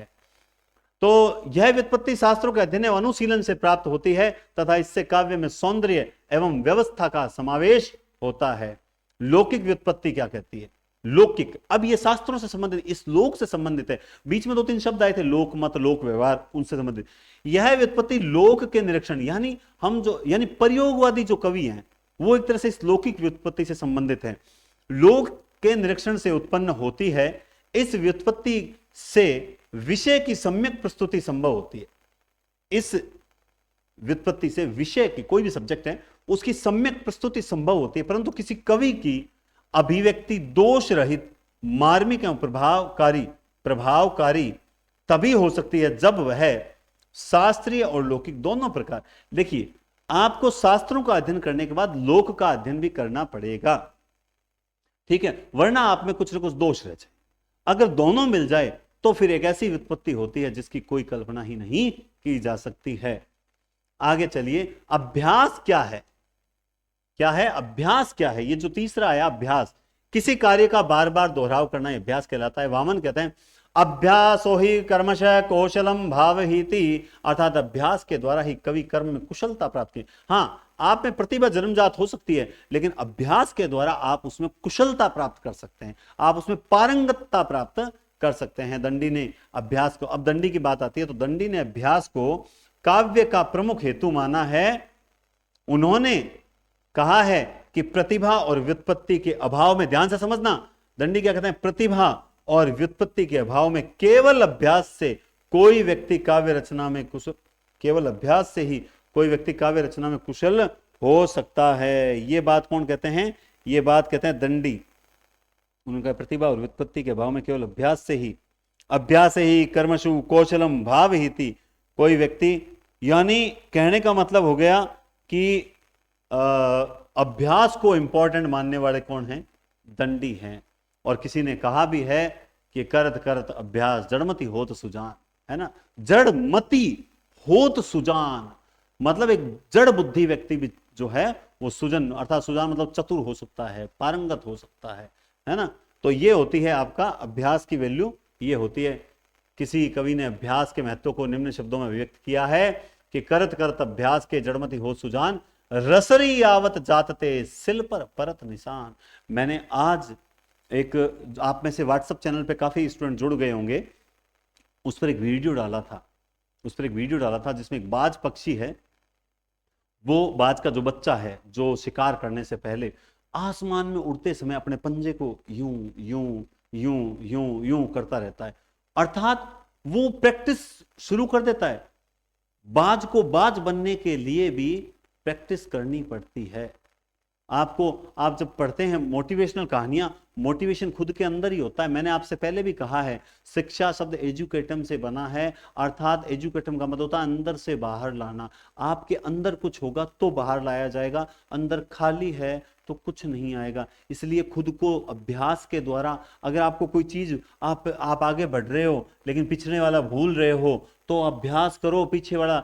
तो यह व्युत्पत्ति शास्त्रों के अध्ययन एवं अनुशीलन से प्राप्त होती है तथा इससे काव्य में सौंदर्य एवं व्यवस्था का समावेश होता है। लौकिक व्युत्पत्ति क्या कहती है? लौकिक, अब ये शास्त्रों से संबंधित, इस लोक से संबंधित है। बीच में 2-3 शब्द आए थे, लोक मत, लोक व्यवहार, उनसे संबंधित। यह व्युत्पत्ति लोक के निरीक्षण, यानी प्रयोगवादी जो कवि हैं वो एक तरह से इस लौकिक व्युत्पत्ति से संबंधित है। लोक के निरीक्षण से उत्पन्न होती है। इस व्युत्पत्ति से विषय की सम्यक प्रस्तुति संभव होती है। इस व्युत्पत्ति से विषय की, कोई भी सब्जेक्ट है, उसकी सम्यक प्रस्तुति संभव होती है, परंतु किसी कवि की अभिव्यक्ति दोष रहित, मार्मिक एवं प्रभावकारी तभी हो सकती है जब वह शास्त्रीय और लौकिक दोनों प्रकार। देखिए, आपको शास्त्रों का अध्ययन करने के बाद लोक का अध्ययन भी करना पड़ेगा, ठीक है, वरना आप में कुछ न कुछ दोष रह जाए। अगर दोनों मिल जाए तो फिर एक ऐसी व्युत्पत्ति होती है जिसकी कोई कल्पना ही नहीं की जा सकती है। आगे चलिए, अभ्यास क्या है? क्या है अभ्यास? क्या है ये जो तीसरा आया अभ्यास, किसी कार्य का बार बार दोहराव करना ये अभ्यास कहलाता है। वामन कहते हैं अभ्यासो ही कर्मशः कौशलम भावहीति, अर्थात अभ्यास के द्वारा ही कवि कर्म में कुशलता प्राप्त की। हाँ, आप में प्रतिभा जन्मजात हो सकती है, लेकिन अभ्यास के द्वारा आप उसमें कुशलता प्राप्त कर सकते हैं, आप उसमें पारंगतता प्राप्त कर सकते हैं। दंडी ने अभ्यास को, अब दंडी की बात आती है तो दंडी ने अभ्यास को काव्य का प्रमुख हेतु माना है। उन्होंने कहा है कि प्रतिभा और व्युत्पत्ति के अभाव में, ध्यान से समझना, दंडी क्या कहते हैं, प्रतिभा और व्युत्पत्ति के अभाव में केवल अभ्यास से कोई व्यक्ति काव्य रचना में कुशल, केवल अभ्यास से ही कोई व्यक्ति काव्य रचना में कुशल हो सकता है। ये बात कौन कहते हैं? ये बात कहते हैं दंडी। उनका प्रतिभा और व्युत्पत्ति के अभाव में केवल अभ्यास ही कर्मशु कौशलम भावहीति, कोई व्यक्ति, यानी कहने का मतलब हो गया कि अभ्यास को इंपॉर्टेंट मानने वाले कौन हैं? दंडी हैं। और किसी ने कहा भी है कि करत करत अभ्यास जड़मति होत सुजान, है ना, जड़मति होत सुजान, मतलब एक जड़ बुद्धि व्यक्ति भी जो है वो सुजन, अर्थात सुजान मतलब चतुर हो सकता है, पारंगत हो सकता है ना। तो ये होती है आपका अभ्यास की वैल्यू, ये होती है। किसी कवि ने अभ्यास के महत्व को निम्न शब्दों में व्यक्त किया है कि करत करत अभ्यास के जड़मति होत सुजान, रसरी आवत जातते सिल पर परत निशान। मैंने आज एक, आप में से व्हाट्सएप चैनल पे काफी स्टूडेंट जुड़ गए होंगे, उस पर एक वीडियो डाला था जिसमें एक बाज पक्षी है, वो बाज का जो बच्चा है जो शिकार करने से पहले आसमान में उड़ते समय अपने पंजे को यूं यूं यूं यूं यूं करता रहता है, अर्थात वो प्रैक्टिस शुरू कर देता है। बाज को बाज बनने के लिए भी प्रैक्टिस करनी पड़ती है। आपको, आप जब पढ़ते हैं मोटिवेशनल कहानियां, मोटिवेशन खुद के अंदर ही होता है। मैंने आपसे पहले भी कहा है, शिक्षा शब्द एजुकेटम से बना है, अर्थात एजुकेटम का मतलब होता है अंदर से बाहर लाना। आपके अंदर कुछ होगा तो बाहर लाया जाएगा, अंदर खाली है तो कुछ नहीं आएगा। इसलिए खुद को अभ्यास के द्वारा, अगर आपको कोई चीज, आप आगे बढ़ रहे हो लेकिन पिछले वाला भूल रहे हो, तो अभ्यास करो, पीछे वाला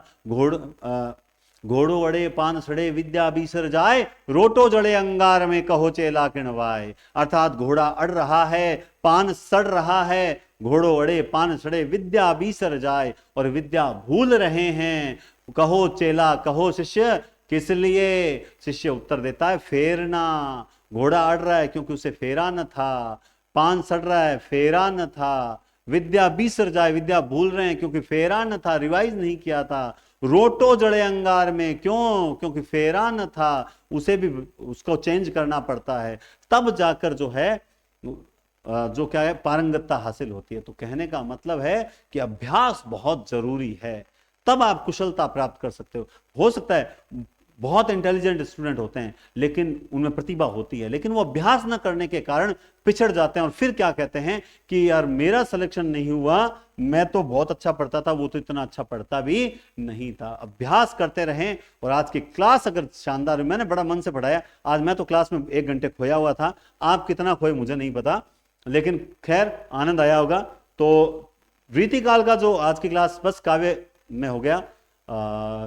घोड़ो अड़े पान सड़े विद्या बीसर जाए, रोटो जड़े अंगार में कहो चेला किणवाए, अर्थात घोड़ा अड़ रहा है, पान सड़ रहा है, घोड़ो अड़े पान सड़े विद्या बीसर जाए, और विद्या भूल रहे हैं, कहो चेला, कहो शिष्य, किस लिए? शिष्य उत्तर देता है फेरना। घोड़ा अड़ रहा है क्योंकि उसे फेरा न था, पान सड़ रहा है, फेरा न था, विद्या बीसर जाए, विद्या भूल रहे हैं क्योंकि फेरा न था, रिवाइज नहीं किया था, रोटो जड़े अंगार में, क्यों? क्योंकि फेरा न था, उसे भी उसको चेंज करना पड़ता है, तब जाकर जो है जो क्या है, पारंगतता हासिल होती है। तो कहने का मतलब है कि अभ्यास बहुत जरूरी है, तब आप कुशलता प्राप्त कर सकते हो सकता है बहुत इंटेलिजेंट स्टूडेंट होते हैं लेकिन उनमें प्रतिभा होती है, लेकिन वो अभ्यास न करने के कारण पिछड़ जाते हैं और फिर क्या कहते हैं कि यार मेरा सिलेक्शन नहीं हुआ, मैं तो बहुत अच्छा पढ़ता था, वो तो इतना अच्छा पढ़ता भी नहीं था। अभ्यास करते रहें। और आज की क्लास अगर शानदार है, मैंने बड़ा मन से पढ़ाया आज, मैं तो क्लास में 1 घंटे खोया हुआ था, आप कितना खोए मुझे नहीं पता, लेकिन खैर आनंद आया होगा। तो रीतिकाल का जो आज की क्लास बस काव्य में हो गया,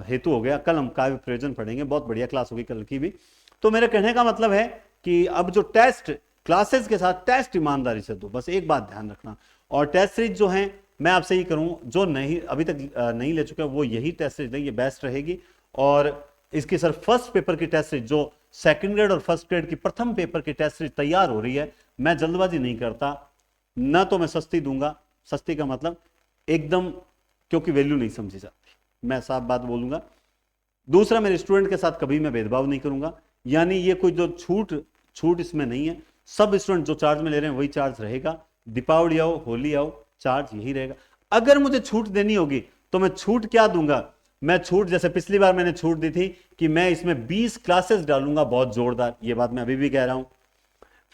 हेतु हो गया, कल हम काव्य प्रयोजन पढ़ेंगे, बहुत बढ़िया क्लास होगी कल की भी। तो मेरे कहने का मतलब है कि अब जो टेस्ट क्लासेस के साथ टेस्ट ईमानदारी से दो, बस एक बात ध्यान रखना। और टेस्ट सीरीज जो है मैं आपसे ही करूं, जो नहीं अभी तक नहीं ले चुके वो यही टेस्ट सीरीज ये बेस्ट रहेगी। और इसकी सर फर्स्ट पेपर की टेस्ट सीरीज, जो सेकंड ग्रेड और फर्स्ट ग्रेड की प्रथम पेपर की टेस्ट सीरीज तैयार हो रही है, मैं जल्दबाजी नहीं करता, ना तो मैं सस्ती दूंगा, सस्ती का मतलब एकदम, क्योंकि वैल्यू नहीं समझी जाती, मैं साफ बात बोलूंगा। दूसरा, मेरे स्टूडेंट के साथ कभी मैं भेदभाव नहीं करूंगा, यानी ये कोई जो छूट इसमें नहीं है, सब स्टूडेंट जो चार्ज में ले रहे हैं वही चार्ज रहेगा। दीपावली आओ, होली आओ, चार्ज यही रहेगा। अगर मुझे छूट देनी होगी तो मैं छूट क्या दूंगा? मैं छूट, जैसे पिछली बार मैंने छूट दी थी कि मैं इसमें 20 क्लासेस डालूंगा, बहुत जोरदार, ये बात मैं अभी भी कह रहा हूं।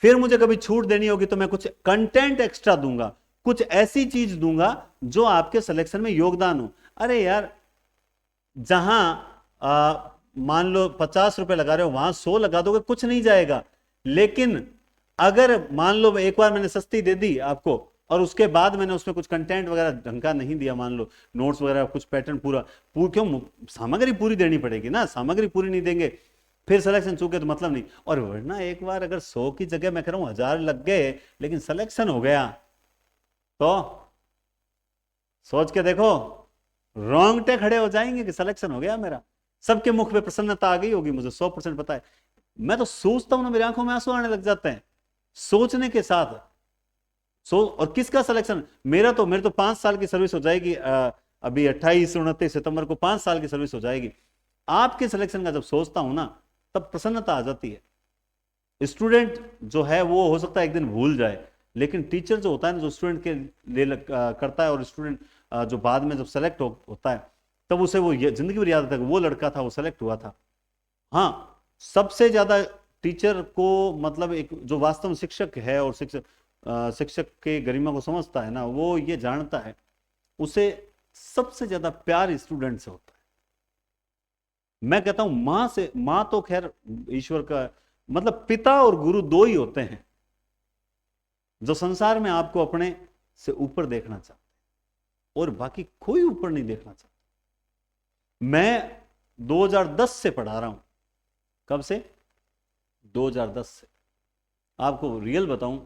फिर मुझे कभी छूट देनी होगी तो मैं कुछ कंटेंट एक्स्ट्रा दूंगा, कुछ ऐसी चीज दूंगा जो आपके सिलेक्शन में योगदान हो। अरे यार, जहां मान लो 50 रुपए लगा रहे हो, वहां 100 लगा दोगे, कुछ नहीं जाएगा। लेकिन अगर मान लो एक बार मैंने सस्ती दे दी आपको और उसके बाद मैंने उसमें कुछ कंटेंट वगैरह ढंग का नहीं दिया, मान लो नोट्स वगैरह कुछ पैटर्न क्यों, सामग्री पूरी देनी पड़ेगी ना, सामग्री पूरी नहीं देंगे फिर सिलेक्शन चूके तो मतलब नहीं। और वरना एक बार अगर 100 की जगह मैं कह रहा हूं 1000 लग गए लेकिन सिलेक्शन हो गया तो सोच के देखो, रोंगटे खड़े हो जाएंगे कि सिलेक्शन हो गया मेरा। सबके मुख पे प्रसन्नता आ गई होगी, मुझे 100% पता है। मैं तो सोचता हूं ना, मेरी आंखों में आंसू आने लग जाते हैं सोचने के साथ। और किसका सिलेक्शन? मेरे तो 5 साल की सर्विस हो जाएगी, अभी 28-29 सितंबर को 5 साल की सर्विस हो जाएगी। आपके सिलेक्शन का जब सोचता हूं ना, तब प्रसन्नता आ जाती है। स्टूडेंट जो है वो हो सकता है एक दिन भूल जाए, लेकिन टीचर जो होता है ना, जो स्टूडेंट के लिए करता है, और स्टूडेंट जो बाद में जब सेलेक्ट होता है तब उसे वो जिंदगी भर याद आता है कि वो लड़का था, वो सेलेक्ट हुआ था। हाँ, सबसे ज्यादा टीचर को, मतलब एक जो वास्तव में शिक्षक है और शिक्षक के गरिमा को समझता है ना, वो ये जानता है उसे सबसे ज्यादा प्यार स्टूडेंट से होता है। मैं कहता हूं मां तो खैर ईश्वर का, मतलब पिता और गुरु दो ही होते हैं जो संसार में आपको अपने से ऊपर देखना चाहते हैं, और बाकी कोई ऊपर नहीं देखना चाहता। मैं 2010 से पढ़ा रहा हूं। कब से? 2010 से। आपको रियल बताऊं,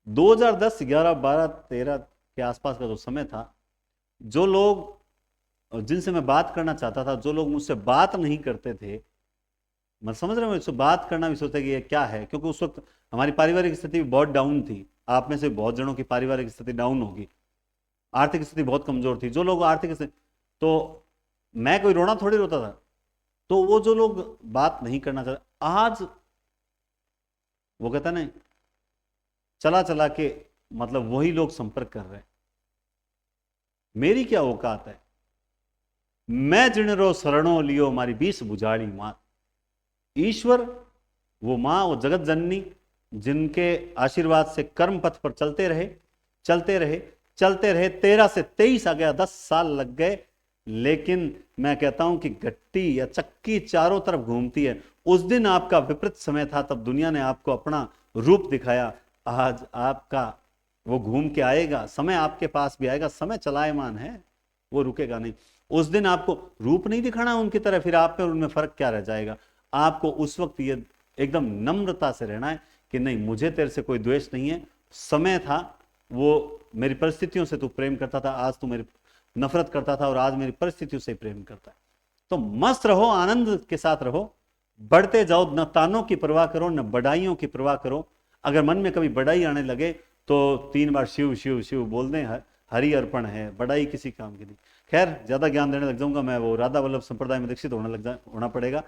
2010, 11, 12, 13 के आसपास का जो समय था, जो लोग जिनसे मैं बात करना चाहता था, जो लोग मुझसे बात नहीं करते थे, मैं समझ रहा हूँ, इससे बात करना भी सोचता कि ये क्या है, क्योंकि उस वक्त हमारी पारिवारिक स्थिति बहुत डाउन थी। आप में से बहुत जनों की पारिवारिक स्थिति डाउन होगी, आर्थिक स्थिति बहुत कमजोर थी। जो लोग आर्थिक स्थिति, तो मैं कोई रोना थोड़ी रोता था, तो वो जो लोग बात नहीं करना चाहते, आज वो कहता नहीं, चला चला के मतलब वही लोग संपर्क कर रहे हैं। मेरी क्या औकात है? मैं जिणरो शरणों लियो हमारी 20 बुझाड़ी मात। ईश्वर, वो मां, वो जगत जननी, जिनके आशीर्वाद से कर्म पथ पर चलते रहे चलते रहे चलते रहे। 13 से 23 आ गया, 10 साल लग गए, लेकिन मैं कहता हूं कि गट्टी या चक्की चारों तरफ घूमती है। उस दिन आपका विपरीत समय था, तब दुनिया ने आपको अपना रूप दिखाया। आज आपका वो घूम के आएगा, समय आपके पास भी आएगा। समय चलायमान है, वो रुकेगा नहीं। उस दिन आपको रूप नहीं दिखाना उनकी तरह, फिर आप में और उनमें फर्क क्या रह जाएगा? आपको उस वक्त ये एकदम नम्रता से रहना है कि नहीं, मुझे तेरे से कोई द्वेष नहीं है। समय था, वो मेरी परिस्थितियों से तू प्रेम करता था, आज तू मेरी नफरत करता था, और आज मेरी परिस्थितियों से प्रेम करता है। तो मस्त रहो, आनंद के साथ रहो, बढ़ते जाओ, न तानों की परवाह करो, न बढ़ाइयों की परवाह करो। अगर मन में कभी बढ़ाई आने लगे तो 3 बार शिव शिव शिव बोल दें, हरि अर्पण है, बढ़ाई किसी काम की नहीं। खैर, ज्यादा ज्ञान देने लग जाऊंगा मैं, वो राधा वल्लभ संप्रदाय में दीक्षित होना पड़ेगा।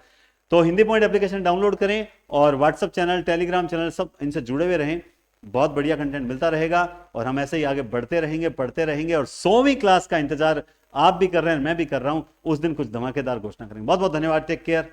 तो हिंदी पॉइंट एप्लीकेशन डाउनलोड करें और व्हाट्सएप चैनल, टेलीग्राम चैनल, सब इनसे जुड़े हुए रहें। बहुत बढ़िया कंटेंट मिलता रहेगा और हम ऐसे ही आगे बढ़ते रहेंगे, पढ़ते रहेंगे। और 100वीं क्लास का इंतजार आप भी कर रहे हैं, मैं भी कर रहा हूं। उस दिन कुछ धमाकेदार घोषणा करेंगे। बहुत बहुत धन्यवाद, टेक केयर।